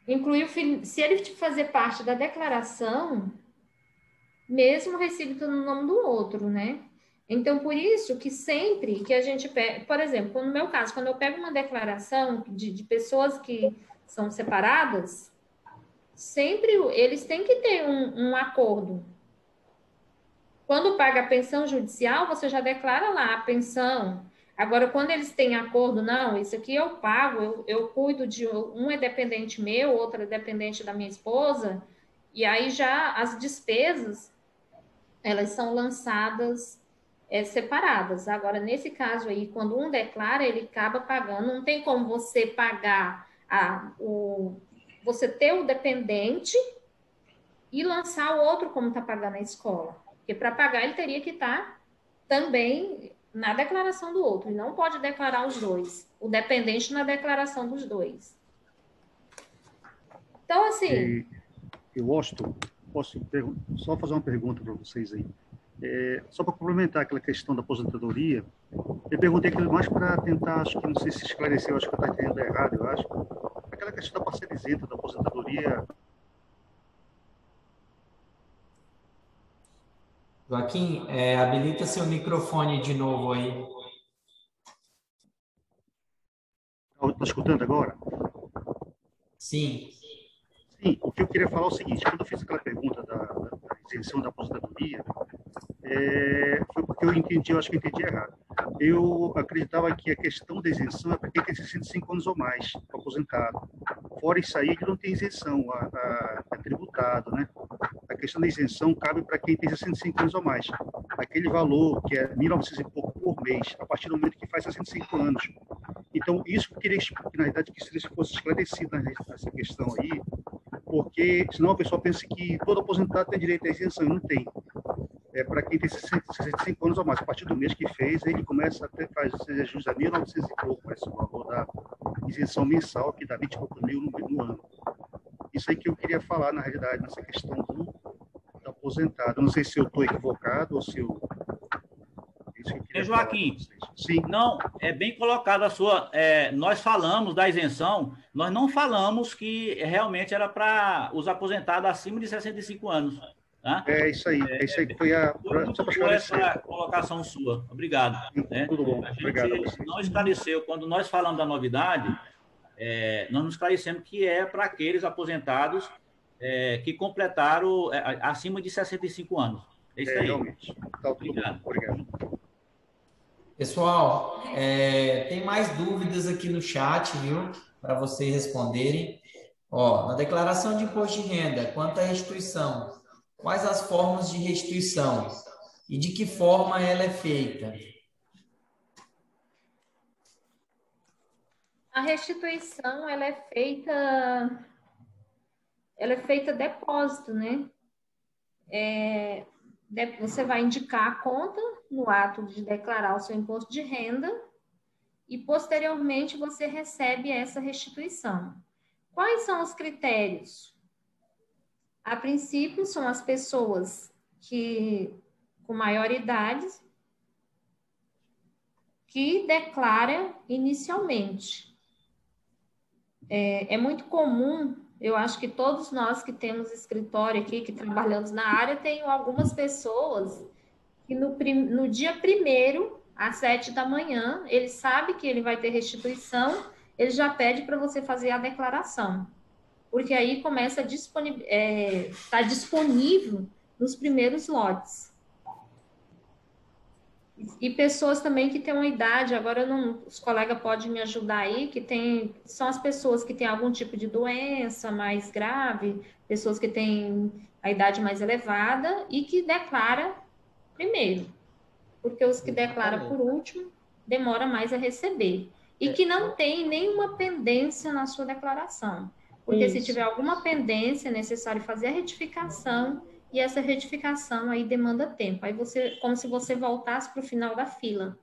incluir o filho, se ele fazer parte da declaração, mesmo o recibo está no nome do outro, né? Então, por isso que sempre que a gente pega, por exemplo, no meu caso, quando eu pego uma declaração de pessoas que são separadas, sempre eles têm que ter um acordo. Quando paga a pensão judicial, você já declara lá a pensão. Agora, quando eles têm acordo, não, isso aqui eu pago, eu cuido de um é dependente meu, outro é dependente da minha esposa, e aí já as despesas, elas são lançadas separadas. Agora, nesse caso aí, quando um declara, ele acaba pagando, não tem como você pagar você ter o dependente e lançar o outro como está pagando a escola. Porque para pagar, ele teria que estar também na declaração do outro. E não pode declarar os dois. O dependente na declaração dos dois. Então, assim... Eu posso só fazer uma pergunta para vocês aí. Só para complementar aquela questão da aposentadoria, eu perguntei aquilo mais para tentar, acho que não sei se esclareceu, acho que eu estou entendendo errado, eu acho. Aquela questão da parcela isenta da aposentadoria. Joaquim, habilita seu microfone de novo aí. Está escutando agora? Sim. Sim, o que eu queria falar é o seguinte, quando eu fiz aquela pergunta da isenção da aposentadoria, foi porque eu acho que eu entendi errado. Eu acreditava que a questão da isenção é para quem tem 65 anos ou mais, aposentado. Fora isso aí, que não tem isenção, é tributado, né? A questão da isenção cabe para quem tem 65 anos ou mais. Aquele valor que é 1.900 e pouco por mês, a partir do momento que faz 65 anos. Então, isso que eu queria, na verdade, que se fosse esclarecido nessa questão aí, porque senão a pessoa pensa que todo aposentado tem direito à isenção, e não tem. Para quem tem 65 anos ou mais, a partir do mês que fez, ele começa a faz jus a 1.900 e pouco, esse valor da isenção mensal, que dá 20 e poucos mil no ano. Isso aí que eu queria falar, na realidade, nessa questão do aposentado. Não sei se eu estou equivocado ou se eu... Joaquim, sim. Não, é bem colocado a sua... nós falamos da isenção, nós não falamos que realmente era para os aposentados acima de 65 anos. Tá? Isso aí que foi a... essa colocação sua. Obrigado. Tudo bom. Obrigado a você. Não esclareceu, quando nós falamos da novidade, nós nos esclarecemos que é para aqueles aposentados que completaram acima de 65 anos. É isso aí. Realmente. Tá, obrigado. Obrigado. Pessoal, tem mais dúvidas aqui no chat, viu? Para vocês responderem. Na declaração de imposto de renda, quanto à restituição, quais as formas de restituição e de que forma ela é feita? A restituição, ela é feita depósito, né? Você vai indicar a conta no ato de declarar o seu imposto de renda e, posteriormente, você recebe essa restituição. Quais são os critérios? A princípio, são as pessoas com maior idade que declaram inicialmente. É muito comum, eu acho que todos nós que temos escritório aqui, que trabalhamos na área, tem algumas pessoas que no dia 1º, às 7 da manhã, ele sabe que ele vai ter restituição, ele já pede para você fazer a declaração. Porque aí começa a estar disponível nos primeiros lotes. E pessoas também que têm uma idade, agora os colegas podem me ajudar aí, são as pessoas que têm algum tipo de doença mais grave, pessoas que têm a idade mais elevada e que declaram primeiro. Porque os que declaram por último, demora mais a receber. E que não tem nenhuma pendência na sua declaração. Porque se tiver alguma pendência, é necessário fazer a retificação, e essa retificação aí demanda tempo. Aí como se você voltasse para o final da fila.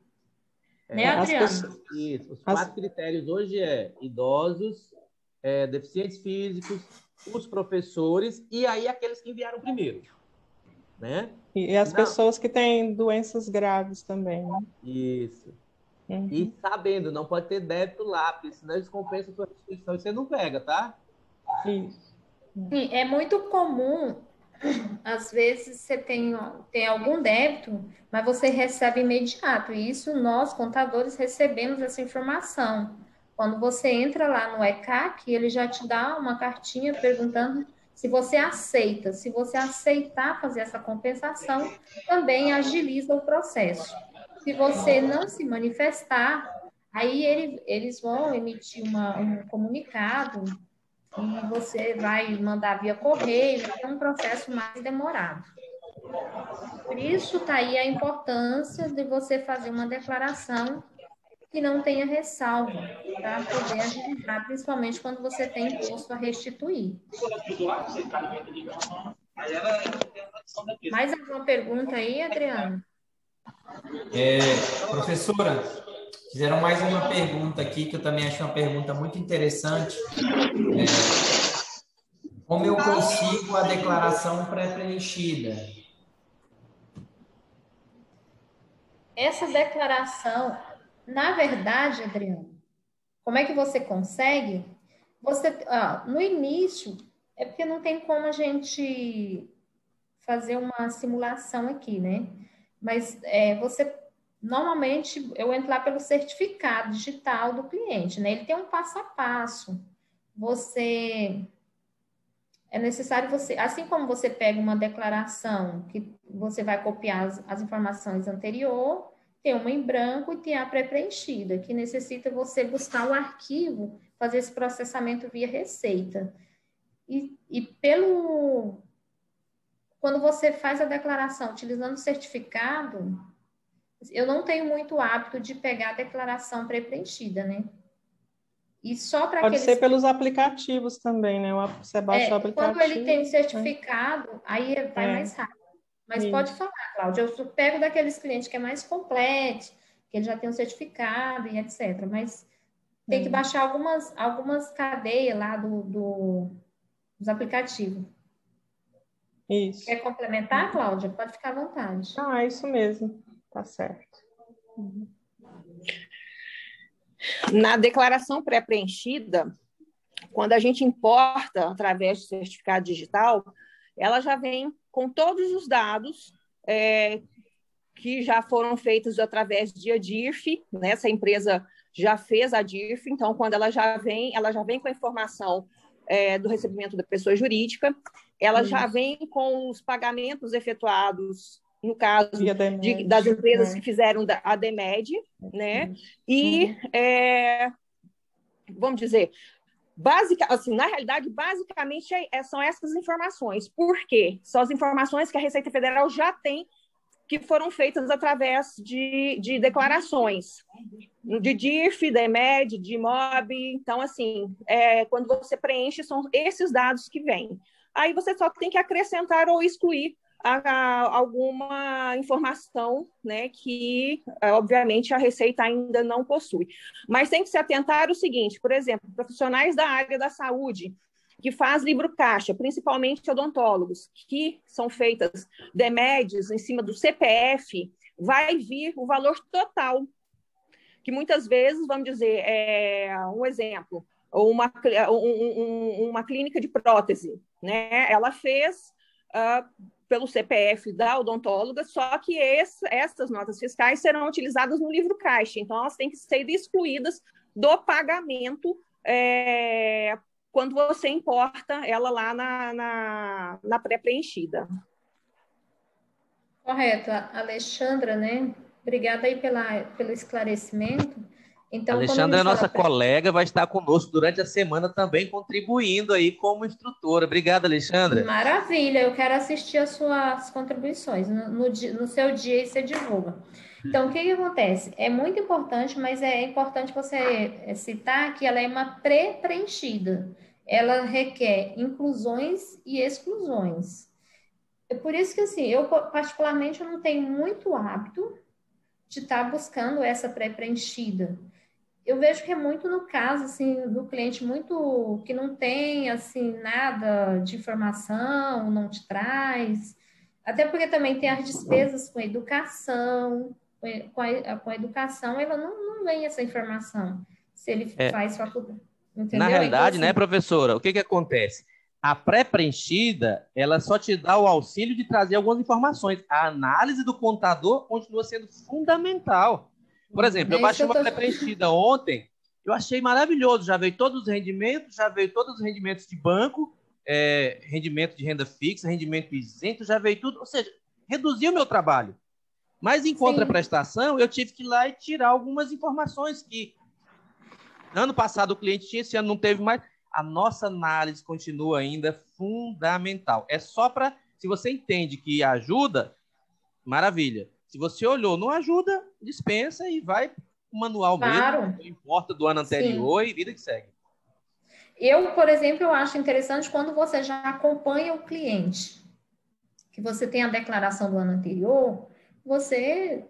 Né, Adriano? Isso. Os 4 critérios hoje idosos, deficientes físicos, os professores e aí aqueles que enviaram primeiro. Né? E as pessoas que têm doenças graves também. Né? Isso. Uhum. E sabendo, não pode ter débito lá, porque senão eles compensam a sua restituição e você não pega, tá? Isso. Sim, é muito comum, às vezes você tem algum débito, mas você recebe imediato. E isso nós, contadores, recebemos essa informação. Quando você entra lá no ECAC, ele já te dá uma cartinha perguntando se você aceita. Se você aceitar fazer essa compensação, também agiliza o processo. Se você não se manifestar, aí eles vão emitir um comunicado e você vai mandar via correio, é um processo mais demorado. Por isso está aí a importância de você fazer uma declaração que não tenha ressalva, para poder agilizar, principalmente quando você tem imposto a restituir. Mais alguma pergunta aí, Adriano? Professora, fizeram mais uma pergunta aqui, que eu também acho uma pergunta muito interessante. Como eu consigo a declaração pré-preenchida? essa declaração, na verdade, Adriano, como é que você consegue? No início, é porque não tem como a gente fazer uma simulação aqui, né? Mas normalmente, eu entro lá pelo certificado digital do cliente, né? Ele tem um passo a passo. É necessário assim como você pega uma declaração que você vai copiar as informações anteriores, tem uma em branco e tem a pré-preenchida, que necessita você buscar o arquivo, fazer esse processamento via Receita. Quando você faz a declaração utilizando o certificado, eu não tenho muito hábito de pegar a declaração pré-preenchida, né? E só para Pode ser pelos aplicativos também, né? Você baixa o aplicativo. Quando ele tem certificado, aí vai mais rápido. Mas pode falar, Cláudia. Eu pego daqueles clientes que é mais completo, que ele já tem um certificado e etc. Mas tem que baixar algumas cadeias lá dos aplicativos. Isso. Quer complementar, Cláudia? Pode ficar à vontade. É isso mesmo. Tá certo. Na declaração pré-preenchida, quando a gente importa através do certificado digital, ela já vem com todos os dados que já foram feitos através de DIRF, né? Essa empresa já fez a DIRF, então, quando ela já vem com a informação do recebimento da pessoa jurídica, ela já vem com os pagamentos efetuados, no caso das empresas que fizeram a DEMED, né? E, vamos dizer, na realidade, basicamente, são essas informações. Por quê? São as informações que a Receita Federal já tem, que foram feitas através de declarações, de DIRF, DEMED, de MOB. Então, assim, quando você preenche, são esses dados que vêm. Aí você só tem que acrescentar ou excluir alguma informação, né, que, obviamente, a Receita ainda não possui. Mas tem que se atentar ao seguinte, por exemplo, profissionais da área da saúde, que faz livro-caixa, principalmente odontólogos, que são feitas DEMEDs em cima do CPF, vai vir o valor total, que muitas vezes, vamos dizer, um exemplo, uma clínica de prótese, né? Ela fez pelo CPF da odontóloga, só que essas notas fiscais serão utilizadas no livro-caixa, então elas têm que ser excluídas do pagamento quando você importa ela lá na pré-preenchida. Correto. Alexandra, né? Obrigada aí pelo esclarecimento. Então, Alexandra é nossa colega, vai estar conosco durante a semana também, contribuindo aí como instrutora. Obrigada, Alexandra. Maravilha, eu quero assistir as suas contribuições. No seu dia, você divulga. Então, o que acontece? É muito importante, mas é importante você citar que ela é uma pré-preenchida. Ela requer inclusões e exclusões. É por isso que, assim, eu particularmente eu não tenho muito hábito de estar buscando essa pré-preenchida. Eu vejo que é muito no caso, assim, do cliente muito que não tem, assim, nada de informação, não te traz. Até porque também tem as despesas com educação. Com a educação, ela não vem essa informação. Se ele faz faculdade. Entendeu? Na realidade, então, assim, né, professora, o que acontece? A pré-preenchida, ela só te dá o auxílio de trazer algumas informações. A análise do contador continua sendo fundamental. Por exemplo, eu baixei uma pré-preenchida ontem, eu achei maravilhoso, já veio todos os rendimentos, de banco, rendimento de renda fixa, rendimento isento, já veio tudo, ou seja, reduziu o meu trabalho. Mas em contraprestação, eu tive que ir lá e tirar algumas informações que ano passado o cliente tinha, esse ano não teve mais. A nossa análise continua ainda fundamental. É só para, se você entende que ajuda, maravilha. Se você olhou, não ajuda, dispensa e vai o manual mesmo, não importa do ano anterior e vida que segue. Eu, por exemplo, eu acho interessante quando você já acompanha o cliente, que você tem a declaração do ano anterior, você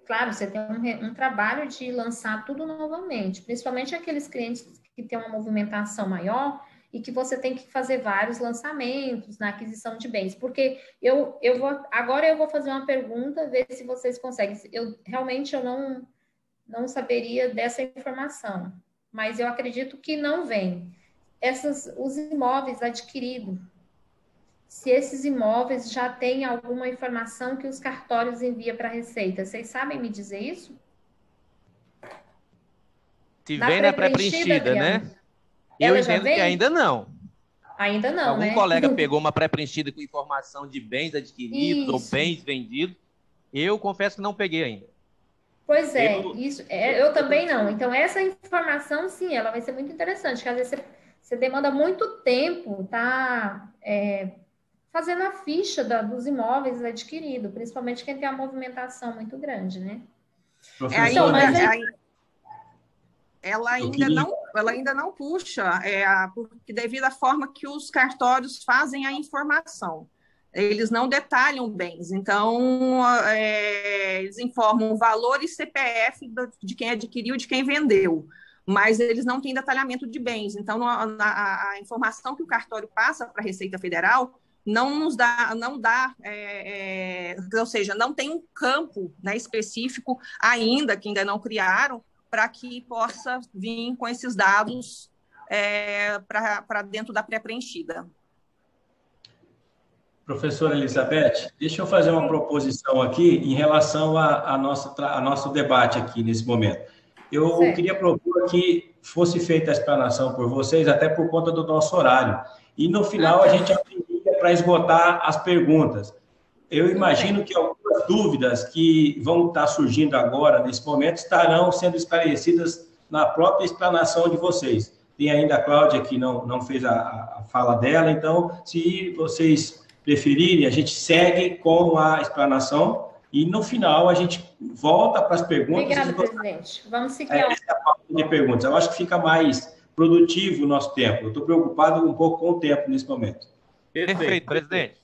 tem um trabalho de lançar tudo novamente, principalmente aqueles clientes que têm uma movimentação maior, e que você tem que fazer vários lançamentos na aquisição de bens. Porque agora eu vou fazer uma pergunta, ver se vocês conseguem. Realmente eu não saberia dessa informação, mas eu acredito que não vem. Os imóveis adquiridos, se esses imóveis já têm alguma informação que os cartórios enviam para a Receita, vocês sabem me dizer isso? Se vem na pré-preenchida, né? Eu entendo que ainda não. Ainda não, Algum colega pegou uma pré-preenchida com informação de bens adquiridos ou bens vendidos. Eu confesso que não peguei ainda. Pois é, eu também não. Então, essa informação, sim, ela vai ser muito interessante, porque às vezes você demanda muito tempo, tá? Fazendo a ficha dos imóveis adquiridos, principalmente quem tem uma movimentação muito grande, né? Então, mas ela ainda não puxa, porque devido à forma que os cartórios fazem a informação. Eles não detalham bens, então eles informam o valor e CPF de quem adquiriu e de quem vendeu, mas eles não têm detalhamento de bens. Então, a informação que o cartório passa para a Receita Federal ou seja, não tem um campo, né, específico ainda, que ainda não criaram, para que possa vir com esses dados para dentro da pré-preenchida. Professora Elizabeth, deixa eu fazer uma proposição aqui em relação ao nosso debate aqui nesse momento. Eu queria propor que fosse feita a explanação por vocês, até por conta do nosso horário. E no final a gente abriria para esgotar as perguntas. Eu imagino que algumas dúvidas que vão estar surgindo agora, nesse momento, estarão sendo esclarecidas na própria explanação de vocês. Tem ainda a Cláudia, que não fez a fala dela, então, se vocês preferirem, a gente segue com a explanação e, no final, a gente volta para as perguntas. Obrigada, presidente. Vamos seguir. Essa é a parte de perguntas. Eu acho que fica mais produtivo o nosso tempo. Eu estou preocupado um pouco com o tempo nesse momento. Perfeito, presidente.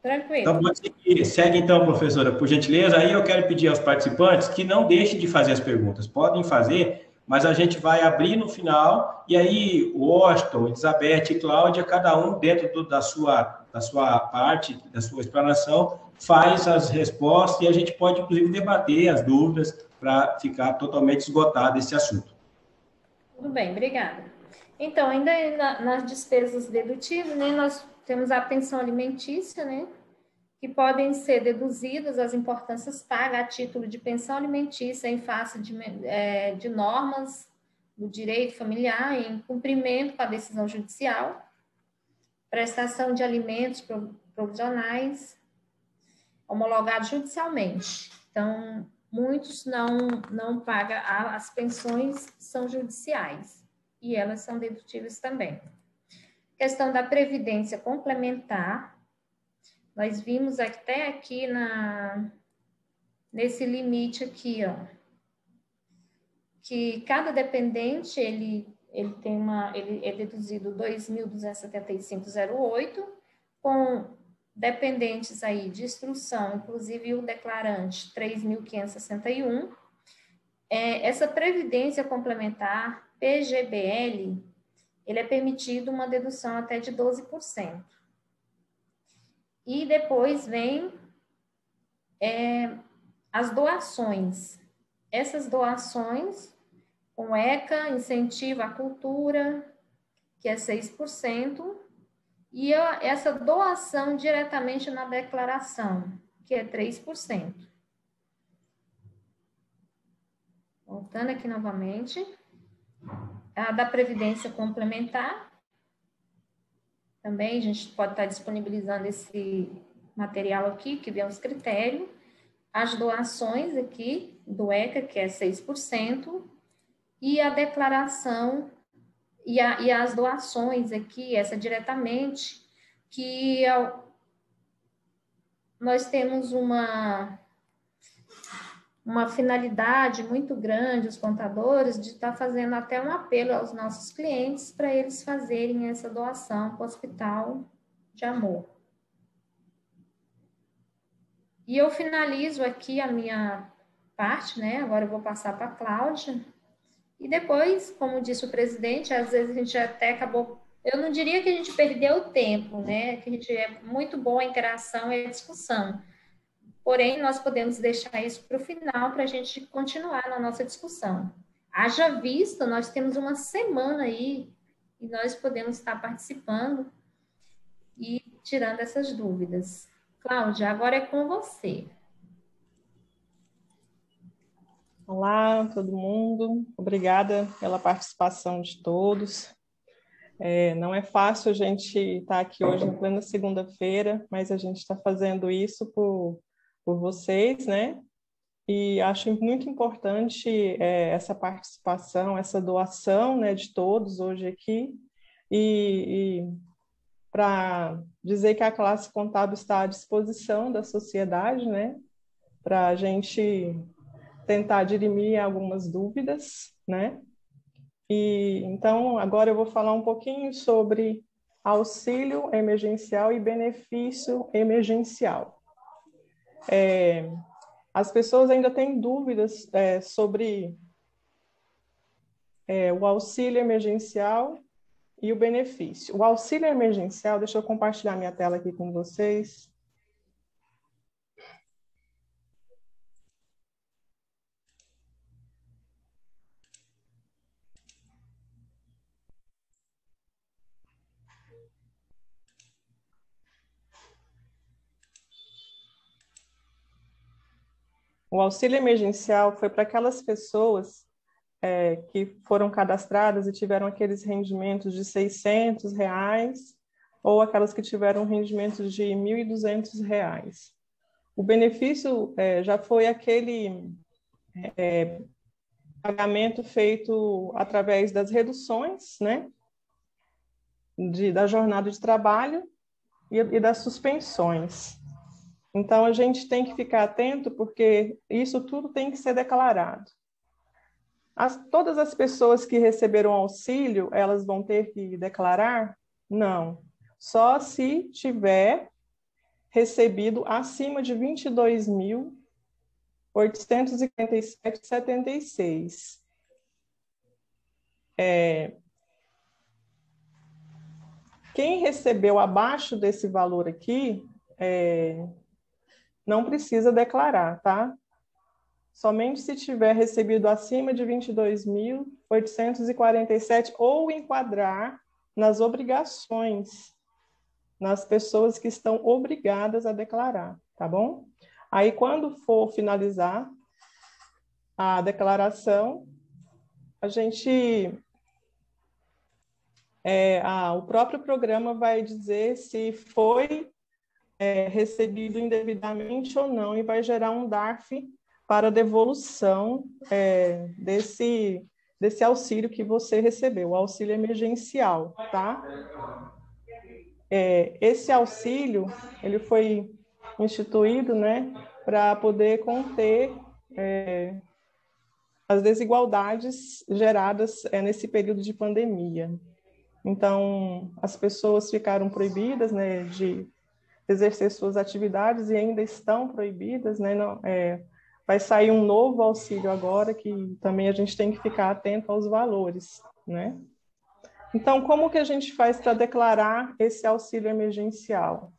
Tranquilo. Então, pode seguir. Segue, então, professora, por gentileza. Aí eu quero pedir aos participantes que não deixem de fazer as perguntas. Podem fazer, mas a gente vai abrir no final, e aí o Washington, Elizabeth e Cláudia, cada um dentro da sua parte, da sua explanação, faz as respostas, e a gente pode, inclusive, debater as dúvidas para ficar totalmente esgotado esse assunto. Tudo bem, obrigada. Então, ainda nas despesas dedutíveis, né, nós temos a pensão alimentícia, né, que podem ser deduzidas as importâncias pagas a título de pensão alimentícia em face de normas do direito familiar em cumprimento com a decisão judicial, prestação de alimentos provisionais homologados judicialmente. Então, muitos não pagam, as pensões são judiciais e elas são dedutíveis também. Questão da previdência complementar, nós vimos até aqui nesse limite aqui, ó, que cada dependente ele é deduzido 2.275,08, com dependentes aí de instrução, inclusive o declarante 3.561. Essa previdência complementar PGBL, ele é permitido uma dedução até de 12%. E depois vem as doações. Essas doações, com ECA, incentivo à cultura, que é 6%, e essa doação diretamente na declaração, que é 3%. Voltando aqui novamente, a da Previdência Complementar, também a gente pode estar disponibilizando esse material aqui, que vem os critérios, as doações aqui do ECA, que é 6%, e a declaração e as doações aqui, essa diretamente, que nós temos uma finalidade muito grande, os contadores, de estar fazendo até um apelo aos nossos clientes para eles fazerem essa doação para o Hospital de Amor. E eu finalizo aqui a minha parte, né? Agora eu vou passar para a Cláudia, E depois, como disse o presidente, às vezes a gente até acabou, eu não diria que a gente perdeu tempo, né? Que a gente é muito boa a interação e a discussão. Porém, nós podemos deixar isso para o final para a gente continuar na nossa discussão. Haja vista, nós temos uma semana aí e nós podemos estar participando e tirando essas dúvidas. Cláudia, agora é com você. Olá, todo mundo. Obrigada pela participação de todos. Não é fácil a gente estar aqui hoje em plena segunda-feira, mas a gente está fazendo isso por vocês, né? E acho muito importante essa participação, essa doação, né, de todos hoje aqui. E para dizer que a classe contábil está à disposição da sociedade, né? Para a gente tentar dirimir algumas dúvidas, né? E então agora eu vou falar um pouquinho sobre auxílio emergencial e benefício emergencial. As pessoas ainda têm dúvidas sobre o auxílio emergencial e o benefício. O auxílio emergencial, deixa eu compartilhar minha tela aqui com vocês. O auxílio emergencial foi para aquelas pessoas que foram cadastradas e tiveram aqueles rendimentos de R$600, ou aquelas que tiveram rendimentos de R$1.200. O benefício já foi aquele pagamento feito através das reduções, né, da jornada de trabalho e das suspensões. Então, a gente tem que ficar atento, porque isso tudo tem que ser declarado. Todas as pessoas que receberam auxílio, elas vão ter que declarar? Não. Só se tiver recebido acima de R$ 22.847,76. Quem recebeu abaixo desse valor aqui, não precisa declarar, tá? Somente se tiver recebido acima de 22.847 ou enquadrar nas obrigações, nas pessoas que estão obrigadas a declarar, tá bom? Aí, quando for finalizar a declaração, a gente... o próprio programa vai dizer se foi recebido indevidamente ou não, e vai gerar um DARF para devolução desse auxílio que você recebeu, o auxílio emergencial, tá? Esse auxílio, ele foi instituído, né, para poder conter as desigualdades geradas nesse período de pandemia. Então, as pessoas ficaram proibidas, né, de exercer suas atividades e ainda estão proibidas, né? Vai sair um novo auxílio agora, que também a gente tem que ficar atento aos valores, né? Então, como que a gente faz para declarar esse auxílio emergencial?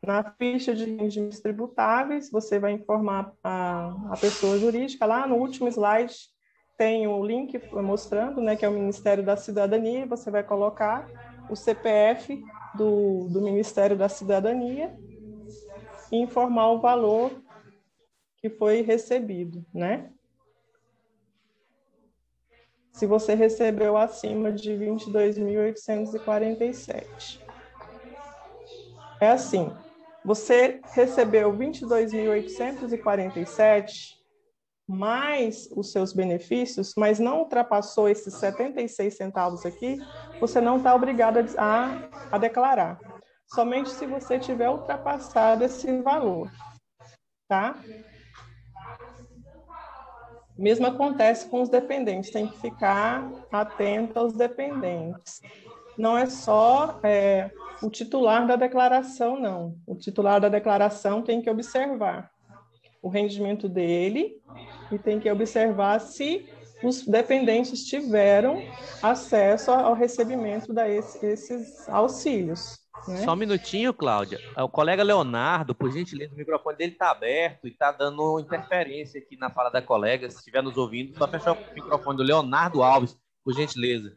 Na ficha de rendimentos tributáveis, você vai informar a pessoa jurídica. Lá no último slide tem o link mostrando, né, que é o Ministério da Cidadania. Você vai colocar o CPF do Ministério da Cidadania e informar o valor que foi recebido, né? Se você recebeu acima de 22.847. É assim, você recebeu 22.847 mais os seus benefícios, mas não ultrapassou esses 76 centavos aqui, você não está obrigado a declarar. Somente se você tiver ultrapassado esse valor, tá? Mesmo acontece com os dependentes, tem que ficar atento aos dependentes. Não é só o titular da declaração, não. O titular da declaração tem que observar o rendimento dele e tem que observar se os dependentes tiveram acesso ao recebimento desses auxílios. Né? Só um minutinho, Cláudia. O colega Leonardo, por gentileza, o microfone dele está aberto e está dando interferência aqui na fala da colega. Se estiver nos ouvindo, só fechar o microfone do Leonardo Alves, por gentileza.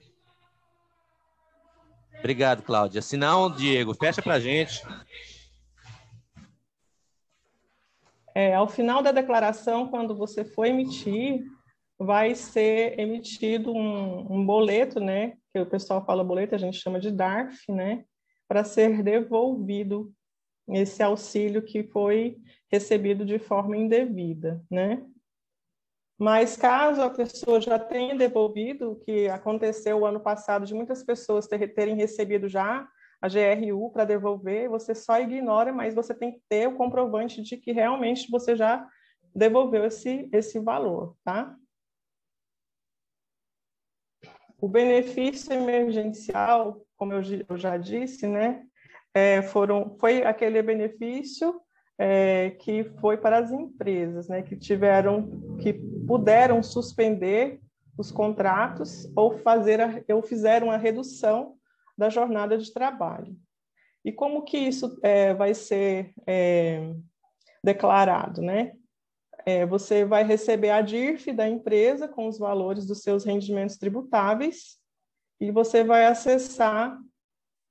Obrigado, Cláudia. Se não, Diego, fecha para a gente. Ao final da declaração, quando você for emitir, vai ser emitido um boleto, né? Que o pessoal fala boleto, a gente chama de DARF, né? Para ser devolvido esse auxílio que foi recebido de forma indevida, né? Mas caso a pessoa já tenha devolvido, o que aconteceu o ano passado de muitas pessoas terem recebido já a GRU para devolver, você só ignora, mas você tem que ter o comprovante de que realmente você já devolveu esse valor, tá? O benefício emergencial, como eu já disse, né, foi aquele benefício que foi para as empresas, né, que puderam suspender os contratos ou fizeram a redução da jornada de trabalho. E como que isso vai ser declarado, né? Você vai receber a DIRF da empresa com os valores dos seus rendimentos tributáveis e você vai acessar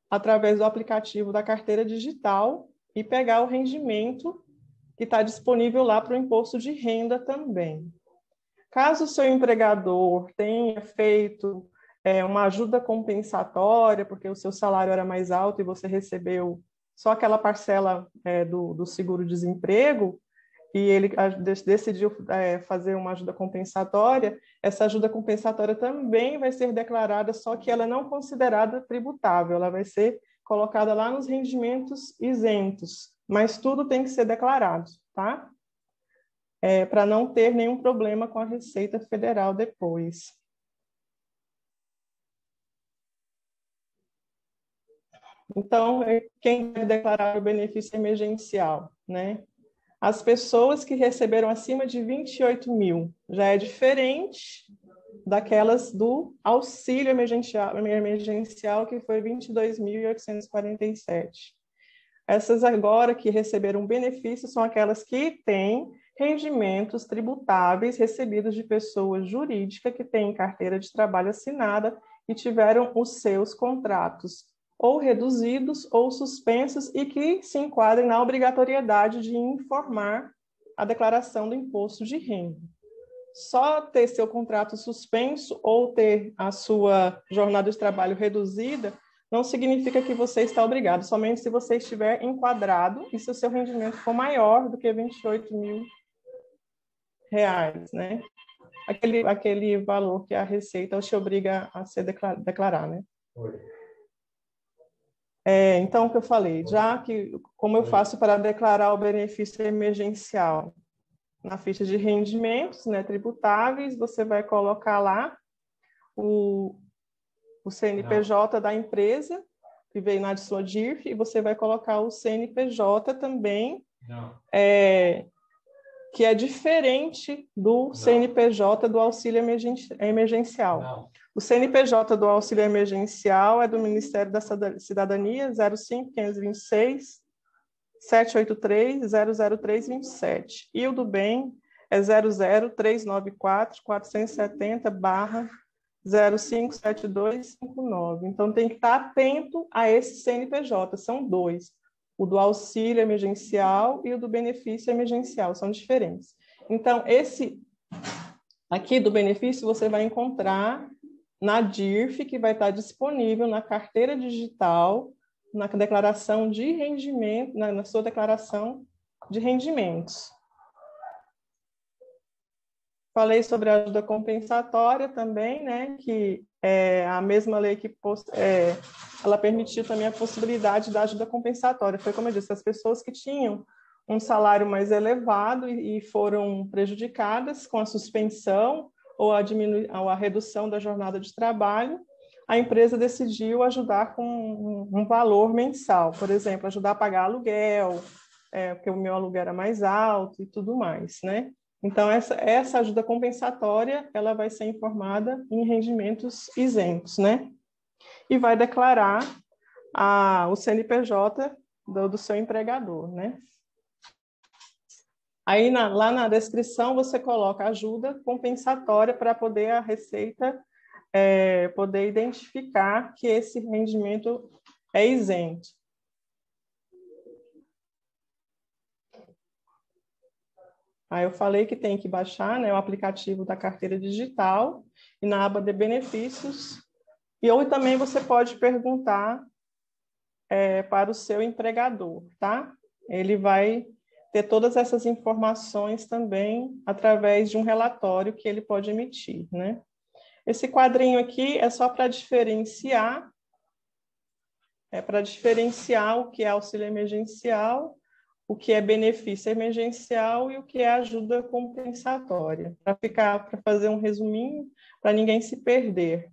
através do aplicativo da carteira digital e pegar o rendimento que está disponível lá para o imposto de renda também. Caso o seu empregador tenha feito uma ajuda compensatória, porque o seu salário era mais alto e você recebeu só aquela parcela do seguro-desemprego, e ele decidiu fazer uma ajuda compensatória, essa ajuda compensatória também vai ser declarada, só que ela não é considerada tributável, ela vai ser colocada lá nos rendimentos isentos, mas tudo tem que ser declarado, tá? Para não ter nenhum problema com a Receita Federal depois. Então, quem deve declarar o benefício emergencial, né? As pessoas que receberam acima de 28 mil, já é diferente daquelas do auxílio emergencial que foi 22.847. Essas agora que receberam benefício são aquelas que têm rendimentos tributáveis recebidos de pessoas jurídicas que têm carteira de trabalho assinada e tiveram os seus contratos ou reduzidos ou suspensos e que se enquadrem na obrigatoriedade de informar a declaração do imposto de renda. Só ter seu contrato suspenso ou ter a sua jornada de trabalho reduzida não significa que você está obrigado, somente se você estiver enquadrado e se o seu rendimento for maior do que R$28 mil, né? Aquele valor que a Receita te obriga a se declarar, né? Então, o que eu falei, como eu faço para declarar o benefício emergencial? Na ficha de rendimentos, né, tributáveis, você vai colocar lá o CNPJ da empresa, que veio na sua DIRF, e você vai colocar o CNPJ também, que é diferente do CNPJ do auxílio emergencial. Não. O CNPJ do auxílio emergencial é do Ministério da Cidadania, 05-526 783-00327. E o do bem é 00-394-470/057259. Então, tem que estar atento a esse CNPJ, são dois. O do auxílio emergencial e o do benefício emergencial, são diferentes. Então, esse aqui do benefício você vai encontrar na DIRF, que vai estar disponível na carteira digital, na declaração de rendimento, na sua declaração de rendimentos. Falei sobre a ajuda compensatória também, né, que é a mesma lei que ela permitiu também a possibilidade da ajuda compensatória. Foi como eu disse, as pessoas que tinham um salário mais elevado e foram prejudicadas com a suspensão ou a redução da jornada de trabalho, a empresa decidiu ajudar com um valor mensal, por exemplo, ajudar a pagar aluguel, porque o meu aluguel era mais alto e tudo mais, né? Então, essa ajuda compensatória, ela vai ser informada em rendimentos isentos, né? E vai declarar o CNPJ do seu empregador, né? Aí, lá na descrição, você coloca ajuda compensatória para poder a Receita poder identificar que esse rendimento é isento. Aí eu falei que tem que baixar, né, o aplicativo da carteira digital e na aba de benefícios. Ou também você pode perguntar para o seu empregador, tá? Ele vai ter todas essas informações também através de um relatório que ele pode emitir, né? Esse quadrinho aqui é só para diferenciar, o que é auxílio emergencial, o que é benefício emergencial e o que é ajuda compensatória, para fazer um resuminho, para ninguém se perder.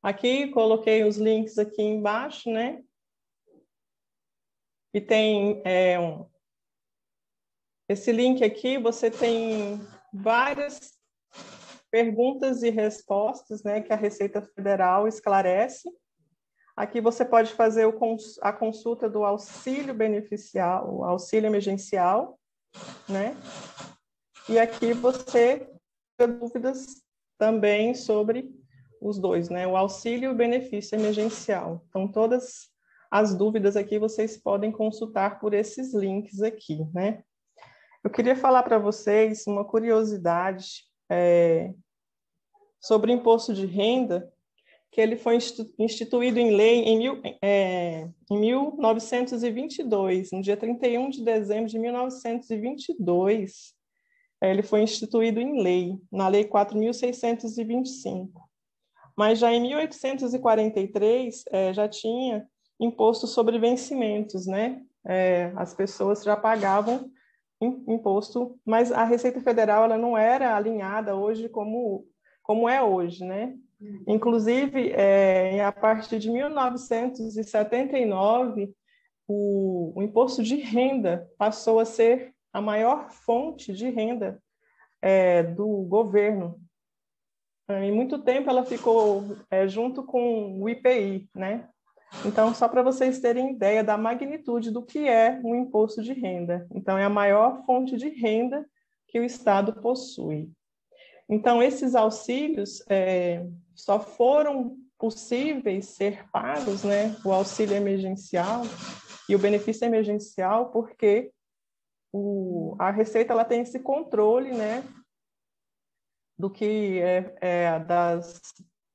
Aqui, coloquei os links aqui embaixo, né? E tem esse link aqui, você tem várias perguntas e respostas, né, que a Receita Federal esclarece. Aqui você pode fazer a consulta do auxílio beneficial, o auxílio emergencial, né? E aqui você tem dúvidas também sobre os dois, né? O auxílio e o benefício emergencial. Então, todas as dúvidas aqui vocês podem consultar por esses links aqui, né? Eu queria falar para vocês uma curiosidade sobre o imposto de renda, que ele foi instituído em lei em 1922, no dia 31 de dezembro de 1922. Ele foi instituído em lei, na Lei 4.625. Mas já em 1843, já tinha imposto sobre vencimentos, né? As pessoas já pagavam imposto, mas a Receita Federal ela não era alinhada hoje como é hoje, né? Inclusive, a partir de 1979, o imposto de renda passou a ser a maior fonte de renda do governo. Em muito tempo ela ficou junto com o IPI, né? Então, só para vocês terem ideia da magnitude do que é um imposto de renda. Então, é a maior fonte de renda que o Estado possui. Então, esses auxílios só foram possíveis ser pagos, né? O auxílio emergencial e o benefício emergencial, porque a Receita ela tem esse controle, né? Do que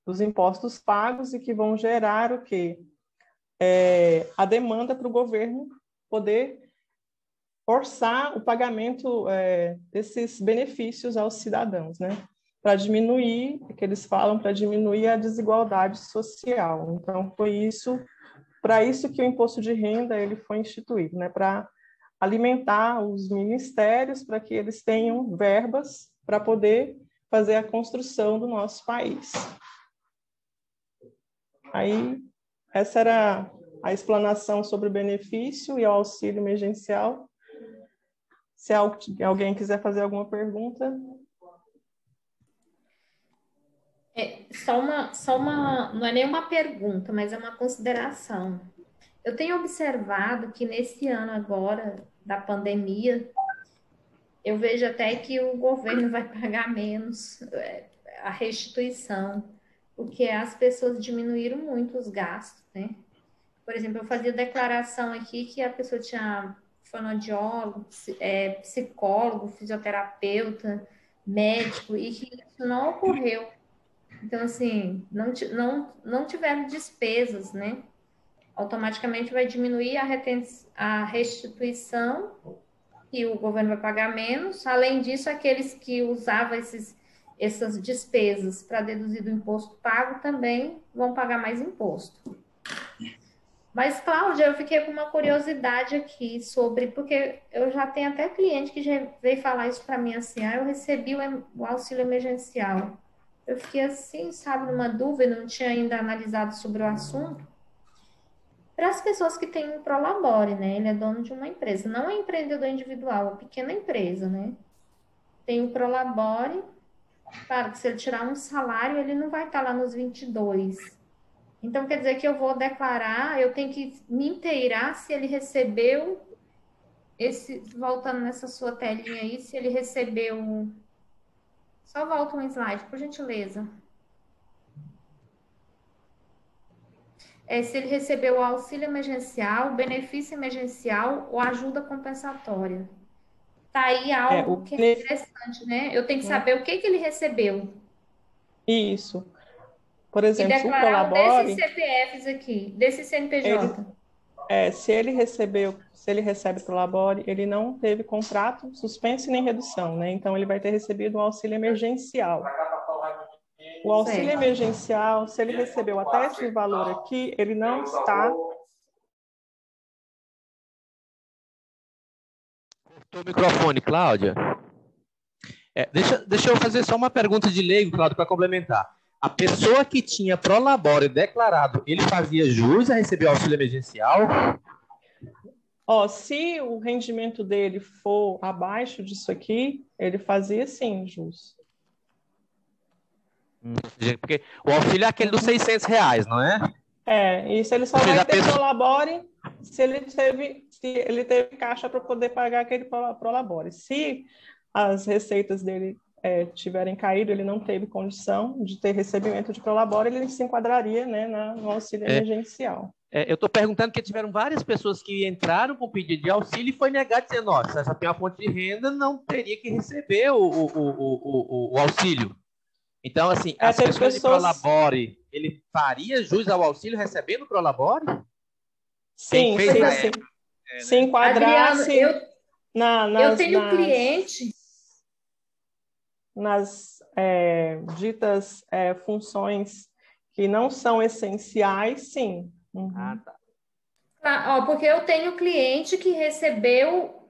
dos impostos pagos e que vão gerar o quê? A demanda para o governo poder orçar o pagamento desses benefícios aos cidadãos, né? Para diminuir, que eles falam, para diminuir a desigualdade social. Então, para isso que o imposto de renda ele foi instituído, né? Para alimentar os ministérios, para que eles tenham verbas para poder fazer a construção do nosso país. Aí, essa era a explanação sobre o benefício e o auxílio emergencial. Se alguém quiser fazer alguma pergunta. Não é nem uma pergunta, mas é uma consideração. Eu tenho observado que nesse ano agora da pandemia, eu vejo até que o governo vai pagar menos a restituição, porque as pessoas diminuíram muito os gastos, né? Por exemplo, eu fazia declaração aqui que a pessoa tinha fonoaudiólogo, psicólogo, fisioterapeuta, médico, e que isso não ocorreu. Então, assim, não tiveram despesas, né? Automaticamente vai diminuir a restituição e o governo vai pagar menos. Além disso, aqueles que usavam essas despesas para deduzir do imposto pago também vão pagar mais imposto. Mas, Cláudia, eu fiquei com uma curiosidade aqui porque eu já tenho até cliente que já veio falar isso para mim assim, eu recebi o auxílio emergencial. Eu fiquei assim, sabe, numa dúvida, não tinha ainda analisado sobre o assunto. para as pessoas que têm um Prolabore, né? Ele é dono de uma empresa, não é empreendedor individual, é pequena empresa, né? Tem o Prolabore, claro que se ele tirar um salário, ele não vai estar lá nos 22. Então, quer dizer que eu vou declarar, eu tenho que me inteirar se ele recebeu voltando nessa sua telinha aí, se ele recebeu, só volta um slide, por gentileza. Se ele recebeu o auxílio emergencial, benefício emergencial ou ajuda compensatória. Tá aí algo que é interessante, né? Eu tenho que saber o que ele recebeu. Isso. Por exemplo, e declarar o Prolabore, desses CPFs aqui, desse CNPJ. Se ele recebe Prolabore, ele não teve contrato suspenso nem redução, né? Então ele vai ter recebido um auxílio emergencial. O auxílio emergencial, se ele recebeu até esse valor aqui, ele não está... Cortou o microfone, Cláudia. Deixa eu fazer só uma pergunta de leigo, Cláudio, para complementar. A pessoa que tinha Prolabore declarado, ele fazia jus a receber auxílio emergencial? Se o rendimento dele for abaixo disso aqui, ele fazia sim jus. Porque o auxílio é aquele dos R$600, não é? Isso ele só vai ter Prolabore se ele teve caixa para poder pagar aquele Prolabore. Se as receitas dele tiverem caído, ele não teve condição de ter recebimento de Prolabore, ele se enquadraria, né, no auxílio emergencial. Eu estou perguntando porque tiveram várias pessoas que entraram com pedido de auxílio e foi negado dizendo, se só tem uma fonte de renda, não teria que receber o auxílio. Então, assim, as pessoas de Prolabore, ele faria jus ao auxílio recebendo o Prolabore? Sim, sim. Se enquadrasse... Adriano, eu tenho cliente... Nas ditas funções que não são essenciais, sim. Tá. Porque eu tenho cliente que recebeu...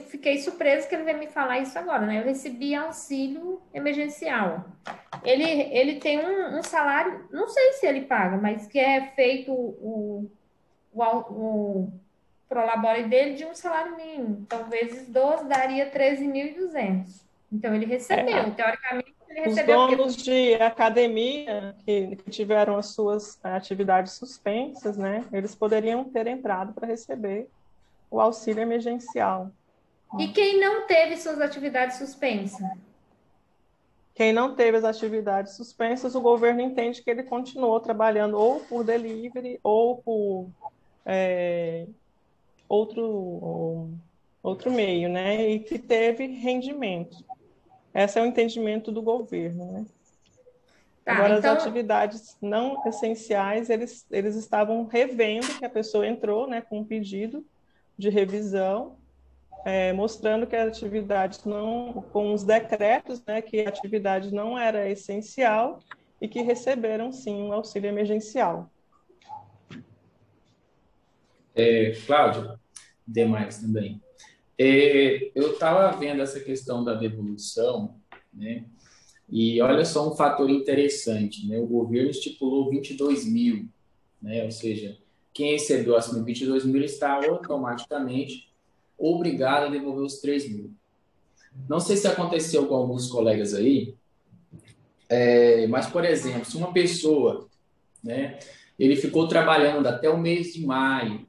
Fiquei surpresa que ele veio me falar isso agora, né? Eu recebi auxílio emergencial. Ele tem um salário, não sei se ele paga, mas que é feito o Prolabore dele de um salário mínimo. Então, vezes 12 daria 13.200. Então, ele recebeu. Teoricamente, ele recebeu. Os donos de academia que tiveram as suas atividades suspensas, né? Eles poderiam ter entrado para receber o auxílio emergencial. E quem não teve suas atividades suspensas? Quem não teve as atividades suspensas, o governo entende que ele continuou trabalhando ou por delivery ou por outro meio, né? E que teve rendimento. Esse é o entendimento do governo, né? Agora, então... as atividades não essenciais, eles estavam revendo que a pessoa entrou, né, com um pedido de revisão, mostrando que a atividade não, com os decretos, né, que a atividade não era essencial e que receberam, sim, um auxílio emergencial. Cláudio, demais também. Eu estava vendo essa questão da devolução, né? E olha só um fator interessante, né? O governo estipulou 22 mil, né? Ou seja, quem recebeu acima de 22 mil está automaticamente obrigado a devolver os 3 mil. Não sei se aconteceu com alguns colegas aí, mas, por exemplo, se uma pessoa, né, ele ficou trabalhando até o mês de maio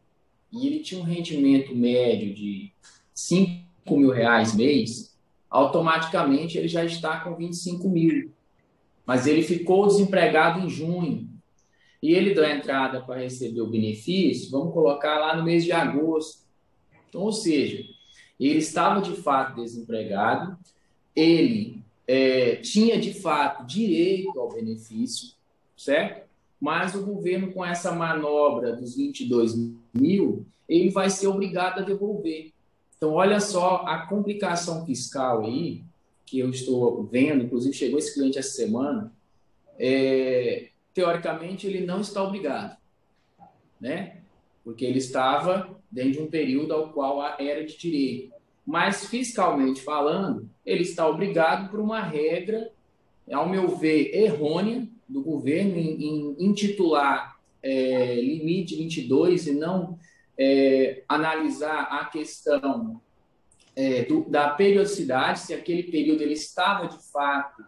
e ele tinha um rendimento médio de R$5 mil mês, automaticamente ele já está com 25 mil. Mas ele ficou desempregado em junho. E ele deu a entrada para receber o benefício, vamos colocar lá no mês de agosto. Então, ou seja, ele estava de fato desempregado, ele tinha de fato direito ao benefício, certo? Mas o governo, com essa manobra dos 22 mil, ele vai ser obrigado a devolver. Então, olha só a complicação fiscal aí, que eu estou vendo, inclusive chegou esse cliente essa semana, teoricamente ele não está obrigado, né? Porque ele estava dentro de um período ao qual era de direito. Mas, fiscalmente falando, ele está obrigado por uma regra, ao meu ver, errônea do governo em intitular limite 22 e não analisar a questão da periodicidade, se aquele período ele estava de fato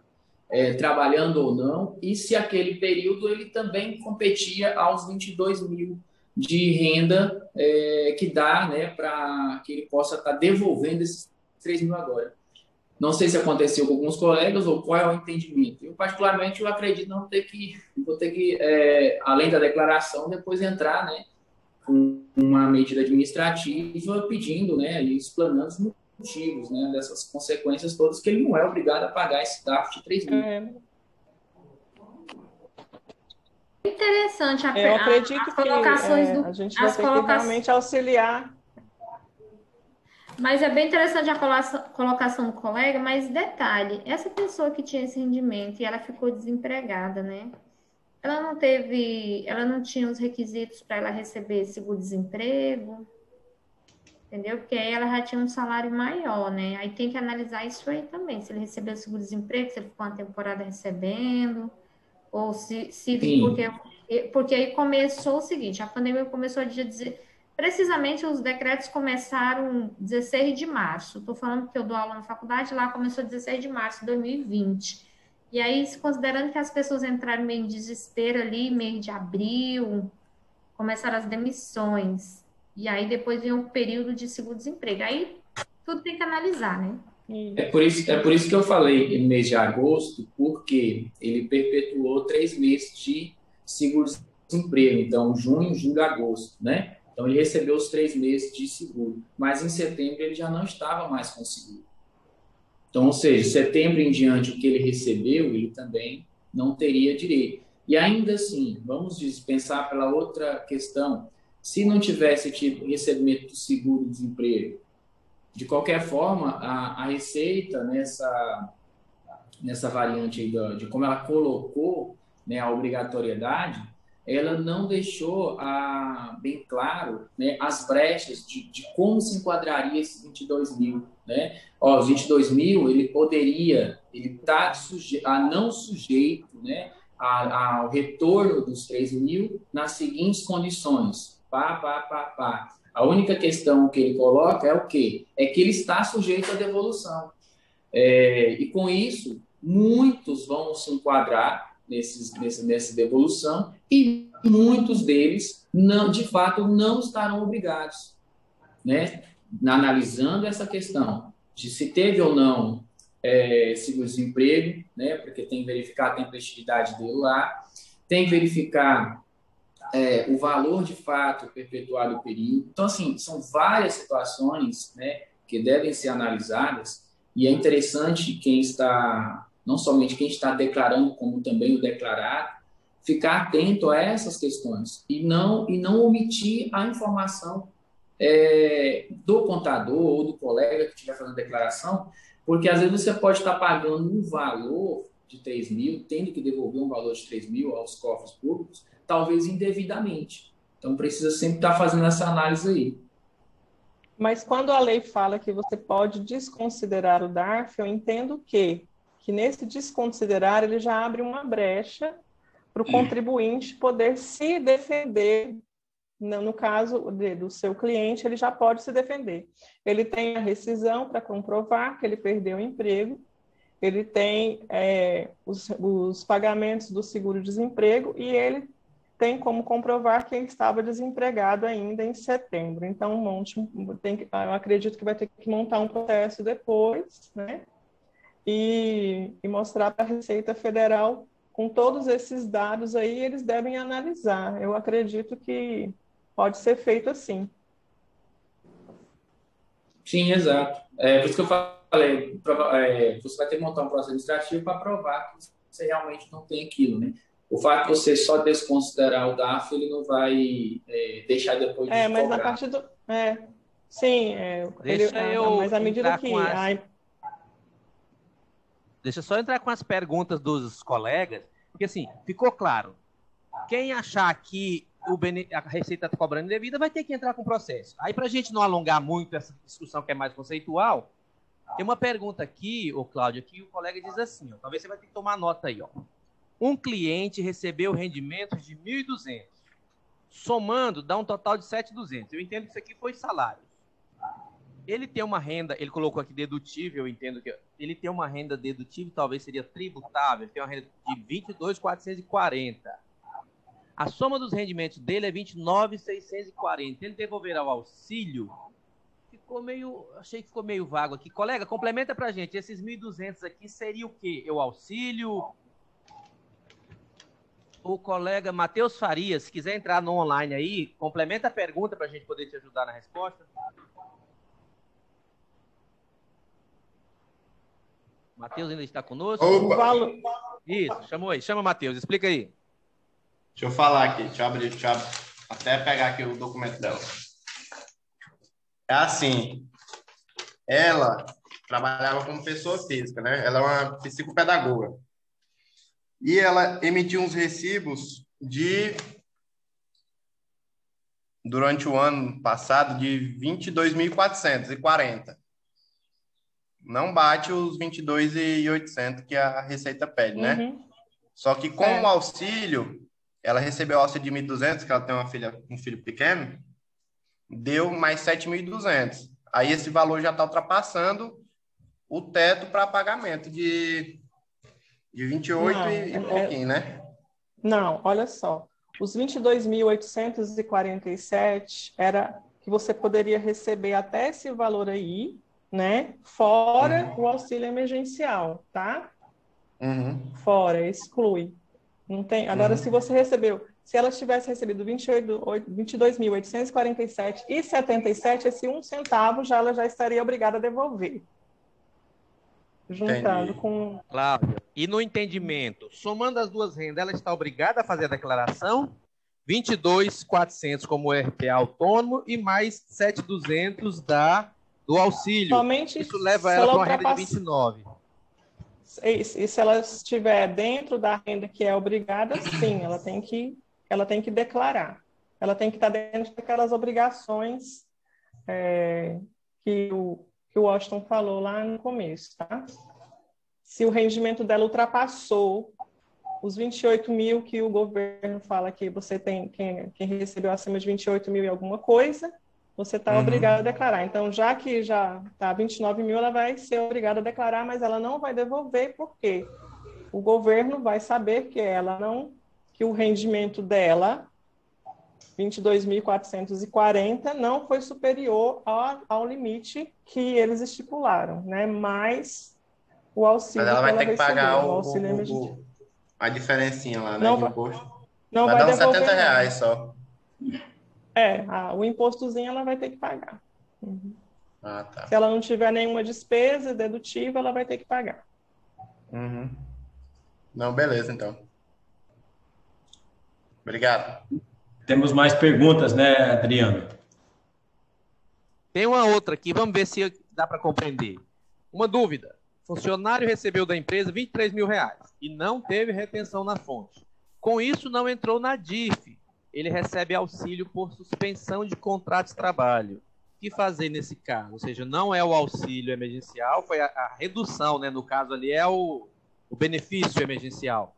trabalhando ou não, e se aquele período ele também competia aos 22 mil de renda que dá, né, para que ele possa estar devolvendo esses 3 mil agora. Não sei se aconteceu com alguns colegas ou qual é o entendimento. Eu, particularmente, eu acredito vou ter que, além da declaração, depois entrar, né, com uma medida administrativa pedindo, né, e explanando os motivos, né, dessas consequências todas, que ele não é obrigado a pagar esse DARF de 3 mil. Interessante eu acredito as colocações que a gente vai ter que realmente auxiliar. Mas é bem interessante a colocação do colega, mas detalhe, essa pessoa que tinha esse rendimento e ela ficou desempregada, né? Ela não tinha os requisitos para ela receber seguro-desemprego, entendeu? Porque aí ela já tinha um salário maior, né? Aí tem que analisar isso aí também, se ele recebeu seguro-desemprego, se ele ficou uma temporada recebendo, ou porque aí começou o seguinte, a pandemia começou precisamente os decretos começaram 16 de março. Estou falando que eu dou aula na faculdade, lá começou 16 de março de 2020. E aí, considerando que as pessoas entraram meio em desespero ali, mês de abril, começaram as demissões. E aí depois veio um período de seguro-desemprego. Aí tudo tem que analisar, né? É por isso que eu falei no mês de agosto, porque ele perpetuou 3 meses de seguro-desemprego. Então, junho, julho, agosto, né? Então, ele recebeu os 3 meses de seguro. Mas em setembro ele já não estava mais com seguro. Então, ou seja, setembro em diante, o que ele recebeu, ele também não teria direito. E ainda assim, vamos pensar pela outra questão. Se não tivesse tido recebimento do seguro-desemprego, de qualquer forma, a Receita, nessa variante aí de como ela colocou, né, a obrigatoriedade, ela não deixou bem claro, né, as brechas de como se enquadraria esses 22 mil. Né? Os 22 mil, ele está não sujeito, né, ao retorno dos 3 mil nas seguintes condições. A única questão que ele coloca é o quê? É que ele está sujeito à devolução. E com isso, muitos vão se enquadrar nessa devolução e muitos deles, de fato, não estarão obrigados. Né? Analisando essa questão de se teve ou não seguro-desemprego, né? Porque tem que verificar a tempestividade dele lá, tem que verificar o valor de fato perpetuado o período. Então, assim, são várias situações, né, que devem ser analisadas, e é interessante não somente quem está declarando, como também o declarado, ficar atento a essas questões e não omitir a informação do contador ou do colega que estiver fazendo a declaração, porque às vezes você pode estar pagando um valor de 3 mil, tendo que devolver um valor de 3 mil aos cofres públicos, talvez indevidamente. Então, precisa sempre estar fazendo essa análise aí. Mas quando a lei fala que você pode desconsiderar o DARF, eu entendo que nesse desconsiderar ele já abre uma brecha para o contribuinte poder se defender. No caso do seu cliente, ele já pode se defender. Ele tem a rescisão para comprovar que ele perdeu o emprego, ele tem os pagamentos do seguro-desemprego e ele tem como comprovar que ele estava desempregado ainda em setembro. Então, eu acredito que vai ter que montar um processo depois, né? E mostrar para a Receita Federal com todos esses dados aí, eles devem analisar. Eu acredito que pode ser feito assim. Sim, exato. Por isso que eu falei, você vai ter que montar um processo administrativo para provar que você realmente não tem aquilo, né? O fato de você só desconsiderar o DARF, ele não vai deixar depois de mas cobrar. na parte do... sim, mas à medida que... Deixa eu só entrar com as perguntas dos colegas, porque assim, ficou claro. Quem achar que a Receita está cobrando indevida vai ter que entrar com o processo. Aí, para a gente não alongar muito essa discussão que é mais conceitual, tem uma pergunta aqui, Cláudio, que o colega diz assim, talvez você vai ter que tomar nota aí. Um cliente recebeu rendimentos de 1.200 somando, dá um total de 7.200. Eu entendo que isso aqui foi salário. Ele tem uma renda, ele colocou aqui dedutível, eu entendo que ele tem uma renda dedutível, talvez seria tributável, ele tem uma renda de 22.440. A soma dos rendimentos dele é 29.640. Ele devolverá o auxílio? Achei que ficou meio vago aqui. Colega, complementa pra gente, esses 1.200 aqui seria o quê? O auxílio? O colega Matheus Farias, se quiser entrar no online aí, complementa a pergunta pra gente poder te ajudar na resposta. Matheus ainda está conosco? Opa. Isso, chamou aí. Chama, Matheus, explica aí. Deixa eu falar aqui, deixa eu abrir, até pegar aqui o documento dela. É assim, ela trabalhava como pessoa física, né? Ela é uma psicopedagoga. E ela emitiu uns recibos durante o ano passado, de 22.440. Não bate os 22.800 que a Receita pede, né? Só que com o auxílio, ela recebeu o auxílio de 1.200, que ela tem um filho pequeno, deu mais 7.200. Aí esse valor já está ultrapassando o teto para pagamento de 28 e pouquinho, né? Não, olha só. Os 22.847 era que você poderia receber até esse valor aí, né? Fora o auxílio emergencial, tá? Fora, exclui. Não tem. Agora, se você recebeu, se ela tivesse recebido 22.847,77, esse 1 centavo ela já estaria obrigada a devolver. Juntando com... Cláudia, e no entendimento, somando as duas rendas, ela está obrigada a fazer a declaração? 22.400 como RPA autônomo e mais 7.200 do auxílio. Somente isso leva ela para uma renda de 29. E se ela estiver dentro da renda que é obrigada, sim, ela tem que declarar. Ela tem que estar dentro daquelas obrigações que o Washington falou lá no começo, tá? Se o rendimento dela ultrapassou os 28 mil que o governo fala que você tem, quem recebeu acima de 28 mil e alguma coisa, você está obrigado a declarar. Então, já que já está 29 mil, ela vai ser obrigada a declarar, mas ela não vai devolver, porque o governo vai saber que o rendimento dela, 22.440, não foi superior ao limite que eles estipularam, né? Mais o auxílio. Mas ela vai ter que pagar a diferencinha lá, né? De imposto. Não vai dar uns devolver, R$70 só. O impostozinho ela vai ter que pagar. Tá. Se ela não tiver nenhuma despesa dedutiva, ela vai ter que pagar. Não, beleza, então. Obrigado. Temos mais perguntas, né, Adriano? Tem uma outra aqui, vamos ver se dá para compreender. Uma dúvida. Funcionário recebeu da empresa R$23 mil e não teve retenção na fonte. Com isso, não entrou na DIF. Ele recebe auxílio por suspensão de contrato de trabalho. O que fazer nesse caso? Ou seja, não é o auxílio emergencial, foi a redução, né? No caso ali é o benefício emergencial.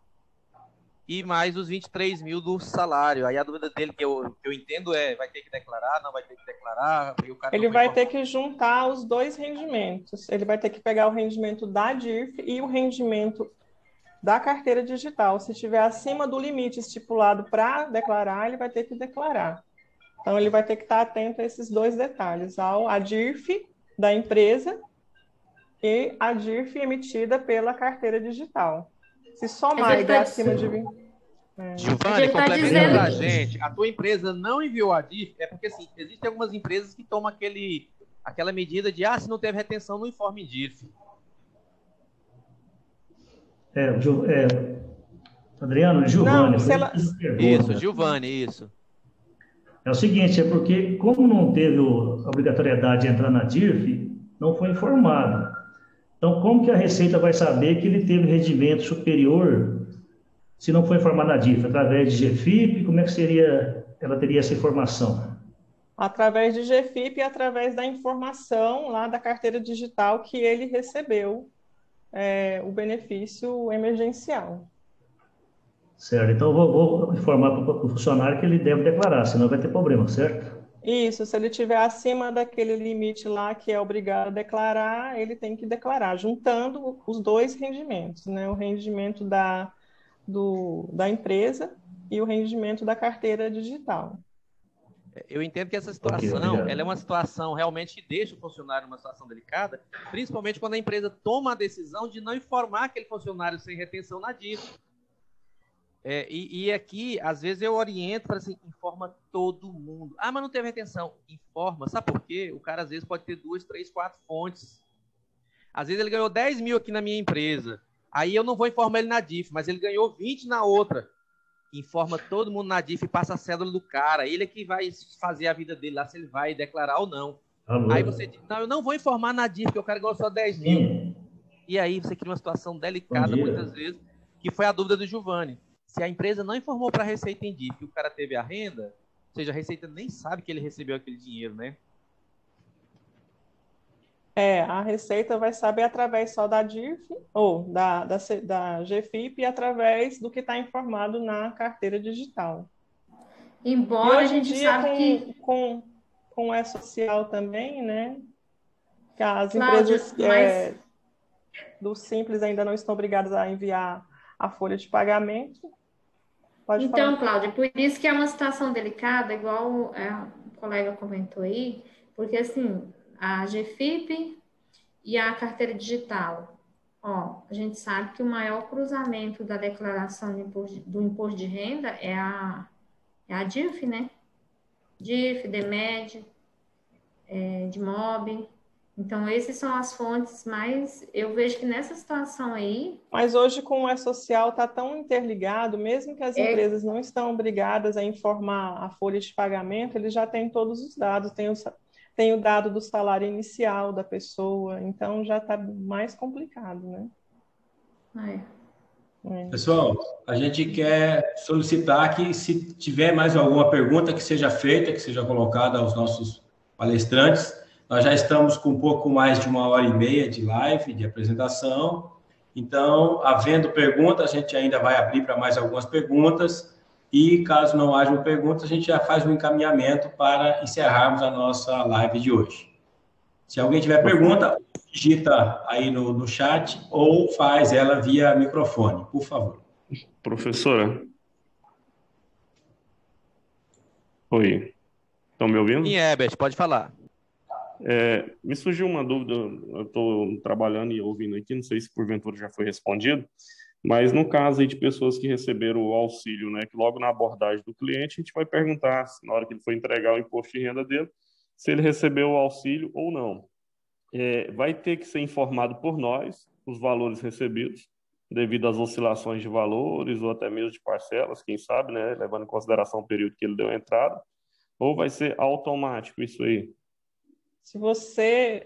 E mais os 23 mil do salário. Aí a dúvida dele, que eu entendo, vai ter que declarar, não vai ter que declarar? Ele vai ter que juntar os dois rendimentos. Ele vai ter que pegar o rendimento da DIRF e o rendimento da carteira digital. Se estiver acima do limite estipulado para declarar, ele vai ter que declarar. Então, ele vai ter que estar atento a esses dois detalhes, a DIRF da empresa e a DIRF emitida pela carteira digital. Se somar e der acima de 20... Giovanni, complementa para a gente. A tua empresa não enviou a DIRF, porque assim, existem algumas empresas que tomam aquela medida de se não teve retenção, não informe DIRF. Adriano, Giovanni. Isso, Giovanni, isso. É o seguinte, porque como não teve a obrigatoriedade de entrar na DIRF, não foi informado. Então, como que a Receita vai saber que ele teve rendimento superior se não foi informado na DIRF? Através de GFIP, como é que ela teria essa informação? Através de GFIP e através da informação lá da carteira digital que ele recebeu o benefício emergencial. Certo, então eu vou informar para o funcionário que ele deve declarar, senão vai ter problema, certo? Isso, se ele estiver acima daquele limite lá que é obrigado a declarar, ele tem que declarar, juntando os dois rendimentos, né? O rendimento da empresa e o rendimento da carteira digital. Eu entendo que essa situação, ela é uma situação realmente que deixa o funcionário numa situação delicada, principalmente quando a empresa toma a decisão de não informar aquele funcionário sem retenção na dívida. E aqui, às vezes, eu oriento para assim, informa todo mundo. Ah, mas não teve retenção. Informa. Sabe por quê? O cara, às vezes, pode ter 2, 3, 4 fontes. Às vezes, ele ganhou 10 mil aqui na minha empresa. Aí eu não vou informar ele na DIF, mas ele ganhou 20 na outra. Informa todo mundo na DIF e passa a cédula do cara. Ele é que vai fazer a vida dele lá, se ele vai declarar ou não. Aí você diz, não, eu não vou informar na DIF, porque o cara ganhou só 10 mil. E aí você cria uma situação delicada, muitas vezes, que foi a dúvida do Giovanni. Se a empresa não informou para a Receita em DIF que o cara teve a renda, ou seja, a Receita nem sabe que ele recebeu aquele dinheiro, né? A Receita vai saber através só da DIF ou da GFIP e através do que está informado na carteira digital. Embora a gente sabe que... com o E-Social também, né? Que as Cláudia, empresas do Simples ainda não estão obrigadas a enviar a folha de pagamento. Pode falar. Então, Cláudia, por isso que é uma situação delicada, igual o colega comentou aí, porque assim, a GFIP e a carteira digital, a gente sabe que o maior cruzamento da declaração do imposto de renda é a DIF, né? DIF, DMED, DMOB. Então, essas são as fontes, mas eu vejo que nessa situação aí... Mas hoje, com o E-Social, está tão interligado, mesmo que as empresas não estão obrigadas a informar a folha de pagamento, eles já têm todos os dados, tem o dado do salário inicial da pessoa, então já está mais complicado, né? Pessoal, a gente quer solicitar que, se tiver mais alguma pergunta que seja feita, que seja colocada aos nossos palestrantes. Nós já estamos com um pouco mais de 1h30 de live, de apresentação. Então, havendo perguntas, a gente ainda vai abrir para mais algumas perguntas. E, caso não haja perguntas, a gente já faz um encaminhamento para encerrarmos a nossa live de hoje. Se alguém tiver pergunta, digita aí no chat ou faz ela via microfone, por favor. Professora. Oi. Estão me ouvindo? Sim, Herbert, pode falar. Me surgiu uma dúvida, eu estou trabalhando e ouvindo aqui, não sei se porventura já foi respondido, mas no caso aí de pessoas que receberam o auxílio, né, que logo na abordagem do cliente a gente vai perguntar, na hora que ele for entregar o imposto de renda dele, se ele recebeu o auxílio ou não. Vai ter que ser informado por nós os valores recebidos, devido às oscilações de valores ou até mesmo de parcelas, quem sabe, né, levando em consideração o período que ele deu a entrada, ou vai ser automático isso aí? Se você,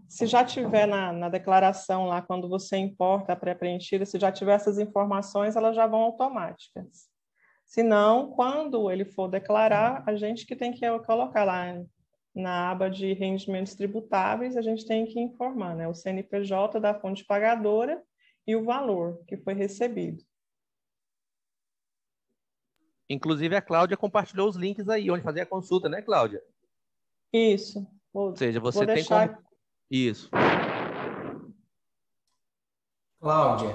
se já tiver na declaração lá, quando você importa a pré-preenchida, se já tiver essas informações, elas já vão automáticas. Se não, quando ele for declarar, a gente que tem que colocar lá na aba de rendimentos tributáveis, a gente tem que informar, né, o CNPJ da fonte pagadora e o valor que foi recebido. Inclusive, a Cláudia compartilhou os links aí, onde fazer a consulta, né, Cláudia? Isso. Ou seja, você tem como... Isso. Cláudia,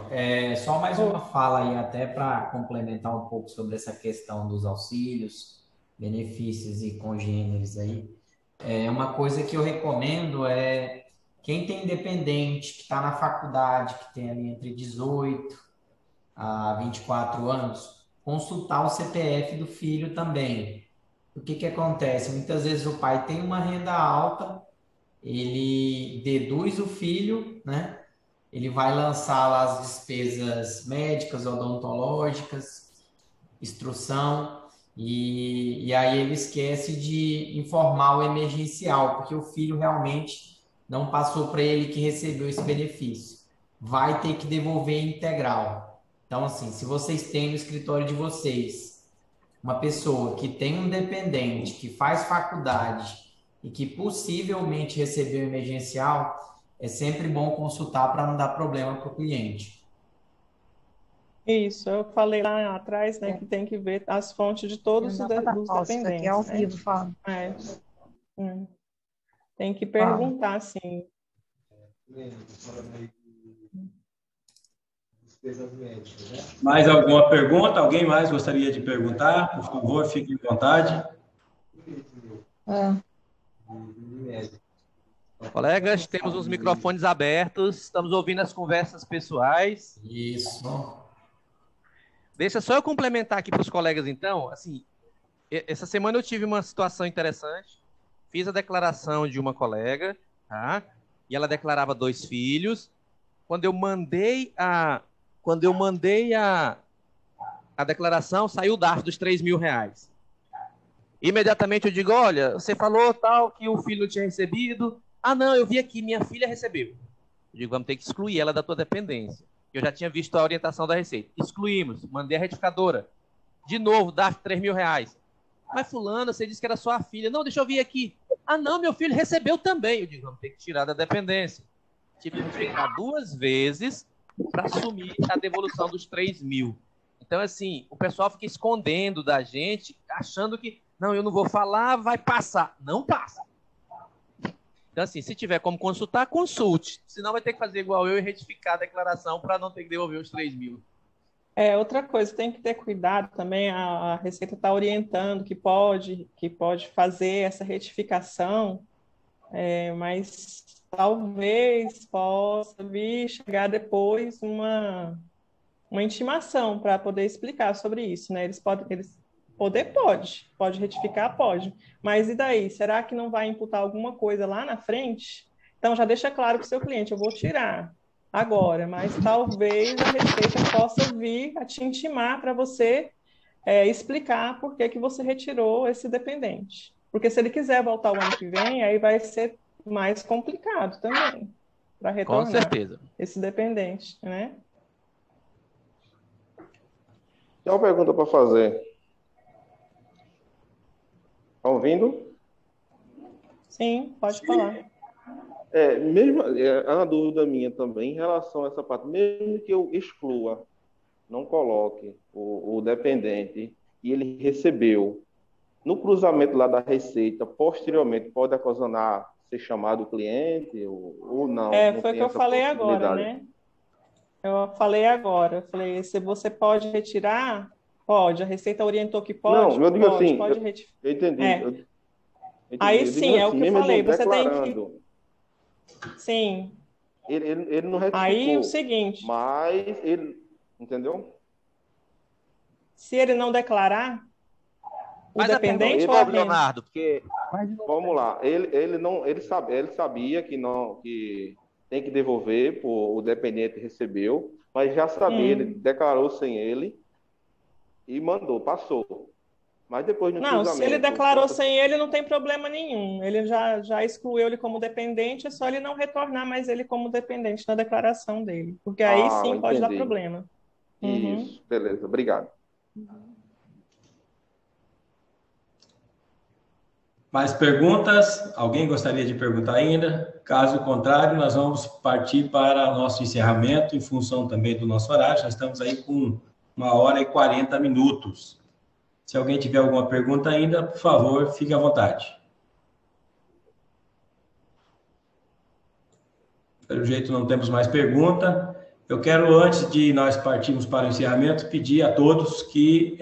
só mais uma fala aí, até para complementar um pouco sobre essa questão dos auxílios, benefícios e congêneres aí. Uma coisa que eu recomendo quem tem dependente, que está na faculdade, que tem ali entre 18 a 24 anos, consultar o CPF do filho também. O que acontece? Muitas vezes o pai tem uma renda alta, ele deduz o filho, né? Ele vai lançar lá as despesas médicas, odontológicas, instrução, e aí ele esquece de informar o emergencial, porque o filho realmente não passou para ele que recebeu esse benefício. Vai ter que devolver integral. Então, assim, se vocês têm no escritório de vocês uma pessoa que tem um dependente, que faz faculdade e que possivelmente recebeu emergencial, é sempre bom consultar para não dar problema para o cliente. Isso, eu falei lá atrás, né, que tem que ver as fontes de todos os dependentes. Aqui é ao vivo, fala. Tem que perguntar, sim. Mais alguma pergunta? Alguém mais gostaria de perguntar? Por favor, fique à vontade. Colegas, temos os microfones abertos, estamos ouvindo as conversas pessoais. Isso. Deixa só eu complementar aqui para os colegas, então. Assim, essa semana eu tive uma situação interessante. Fiz a declaração de uma colega, tá? E ela declarava 2 filhos. Quando eu mandei a declaração, saiu o DARF dos R$3.000. Imediatamente eu digo, olha, você falou tal que o filho não tinha recebido. Ah, não, eu vi aqui, minha filha recebeu. Eu digo, vamos ter que excluir ela da tua dependência. Eu já tinha visto a orientação da Receita. Excluímos, mandei a retificadora. De novo, DARF R$3.000. Mas fulana, você disse que era sua filha. Não, deixa eu vir aqui. Ah, não, meu filho recebeu também. Eu digo, vamos ter que tirar da dependência. Tive que notificar 2 vezes para assumir a devolução dos 3.000. Então, assim, o pessoal fica escondendo da gente, achando que, não, eu não vou falar, vai passar. Não passa. Então, assim, se tiver como consultar, consulte. Senão vai ter que fazer igual eu e retificar a declaração para não ter que devolver os 3.000. Outra coisa, tem que ter cuidado também, a Receita está orientando que pode fazer essa retificação, mas talvez possa vir chegar depois uma intimação para poder explicar sobre isso, né? Pode retificar, pode. Mas e daí? Será que não vai imputar alguma coisa lá na frente? Então já deixa claro para o seu cliente, eu vou tirar agora, mas talvez a Receita possa vir a te intimar para você explicar por que você retirou esse dependente. Porque se ele quiser voltar o ano que vem, aí vai ser mais complicado também para retornar. Com certeza. Esse dependente, né? Tem uma pergunta para fazer. Está ouvindo? Sim, pode falar. É uma dúvida minha também em relação a essa parte. Mesmo que eu exclua, não coloque o dependente e ele recebeu, no cruzamento lá da Receita, posteriormente pode ocasionar ser chamado o cliente ou não? Foi o que eu falei agora, né? Eu falei agora. Falei, se você pode retirar, pode. A Receita orientou que pode. Não, eu digo pode, assim, pode retificar. Eu entendi. Entendi. Aí sim, é o que eu falei. Você tem que... Sim. Ele não retificou. Aí o seguinte... Mas ele... Entendeu? Se ele não declarar, o dependente... Leonardo, porque... Vamos lá. Ele sabia que tem que devolver, o dependente recebeu, mas já sabia, ele declarou sem ele e mandou, passou. Mas depois no cruzamento... se ele declarou sem ele, não tem problema nenhum. Ele já excluiu ele como dependente, é só ele não retornar mais ele como dependente na declaração dele. Porque aí sim pode dar problema. Isso, beleza, obrigado. Mais perguntas? Alguém gostaria de perguntar ainda? Caso contrário, nós vamos partir para o nosso encerramento, em função também do nosso horário. Já estamos aí com 1h40. Se alguém tiver alguma pergunta ainda, por favor, fique à vontade. Pelo jeito, não temos mais pergunta. Eu quero, antes de nós partirmos para o encerramento, pedir a todos que,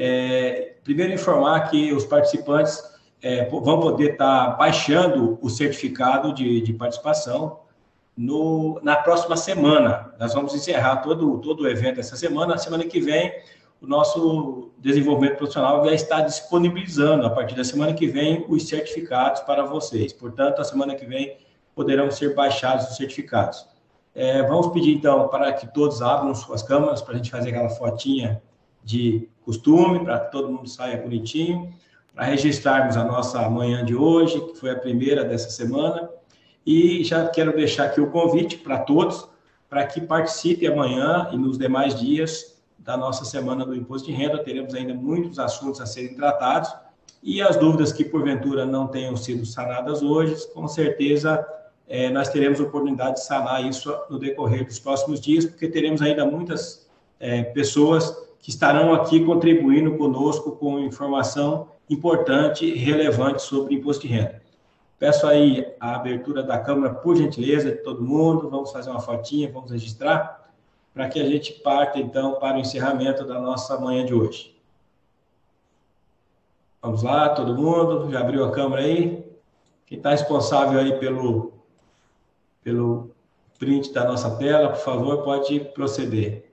primeiro, informar que os participantes vão poder estar baixando o certificado de participação na próxima semana. Nós vamos encerrar todo o evento essa semana. Na semana que vem, o nosso desenvolvimento profissional vai estar disponibilizando, a partir da semana que vem, os certificados para vocês. Portanto, a semana que vem poderão ser baixados os certificados. Vamos pedir, então, para que todos abram suas câmeras, para a gente fazer aquela fotinha de costume, para que todo mundo saia bonitinho, para registrarmos a nossa manhã de hoje, que foi a primeira dessa semana. E já quero deixar aqui o convite para todos, para que participem amanhã e nos demais dias da nossa semana do Imposto de Renda. Teremos ainda muitos assuntos a serem tratados e as dúvidas que, porventura, não tenham sido sanadas hoje, com certeza, nós teremos a oportunidade de sanar isso no decorrer dos próximos dias, porque teremos ainda muitas pessoas que estarão aqui contribuindo conosco com informação importante e relevante sobre imposto de renda. Peço aí a abertura da Câmara, por gentileza, de todo mundo. Vamos fazer uma fotinha, vamos registrar, para que a gente parta, então, para o encerramento da nossa manhã de hoje. Vamos lá, todo mundo. Já abriu a câmera aí? Quem está responsável aí pelo print da nossa tela, por favor, pode proceder.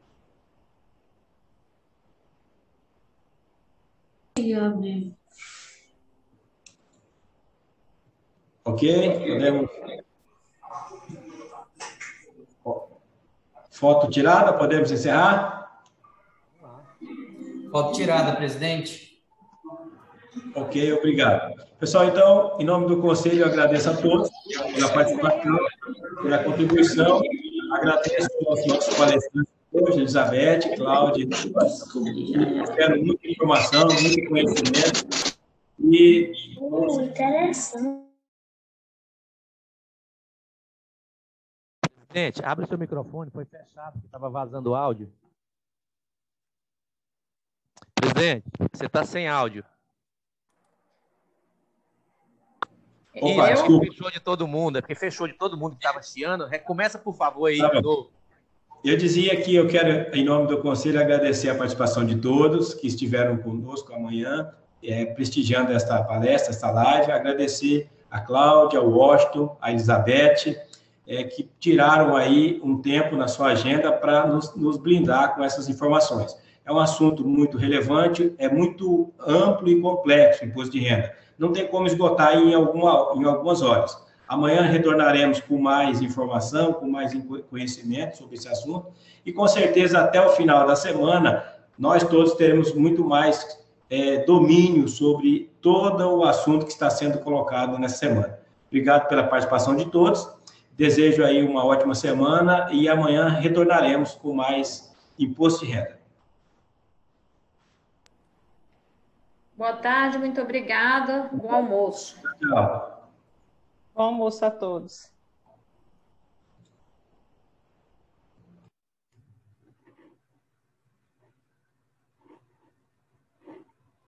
Ok? Podemos... Foto tirada, podemos encerrar? Foto tirada, presidente. Ok, obrigado. Pessoal, então, em nome do Conselho, eu agradeço a todos pela participação, pela contribuição. Agradeço aos nossos palestrantes hoje, Elizabeth, Cláudia, espero muita informação, muito conhecimento. E... Interessante. Presidente, abre o seu microfone, foi fechado, porque estava vazando o áudio. Presidente, você está sem áudio. Opa, desculpa. Fechou de todo mundo, é porque fechou de todo mundo que estava chiando. Recomeça, por favor, aí. Eu dizia que eu quero, em nome do Conselho, agradecer a participação de todos que estiveram conosco amanhã, prestigiando esta palestra, esta live. Agradecer a Cláudia, ao Washington, a Elizabeth, que tiraram aí um tempo na sua agenda para nos blindar com essas informações. É um assunto muito relevante, é muito amplo e complexo, o imposto de renda. Não tem como esgotar em algumas horas. Amanhã retornaremos com mais informação, com mais conhecimento sobre esse assunto, e com certeza até o final da semana, nós todos teremos muito mais domínio sobre todo o assunto que está sendo colocado nessa semana. Obrigado pela participação de todos, desejo aí uma ótima semana, e amanhã retornaremos com mais imposto de renda. Boa tarde, muito obrigada. Bom almoço. Tchau. Bom almoço a todos.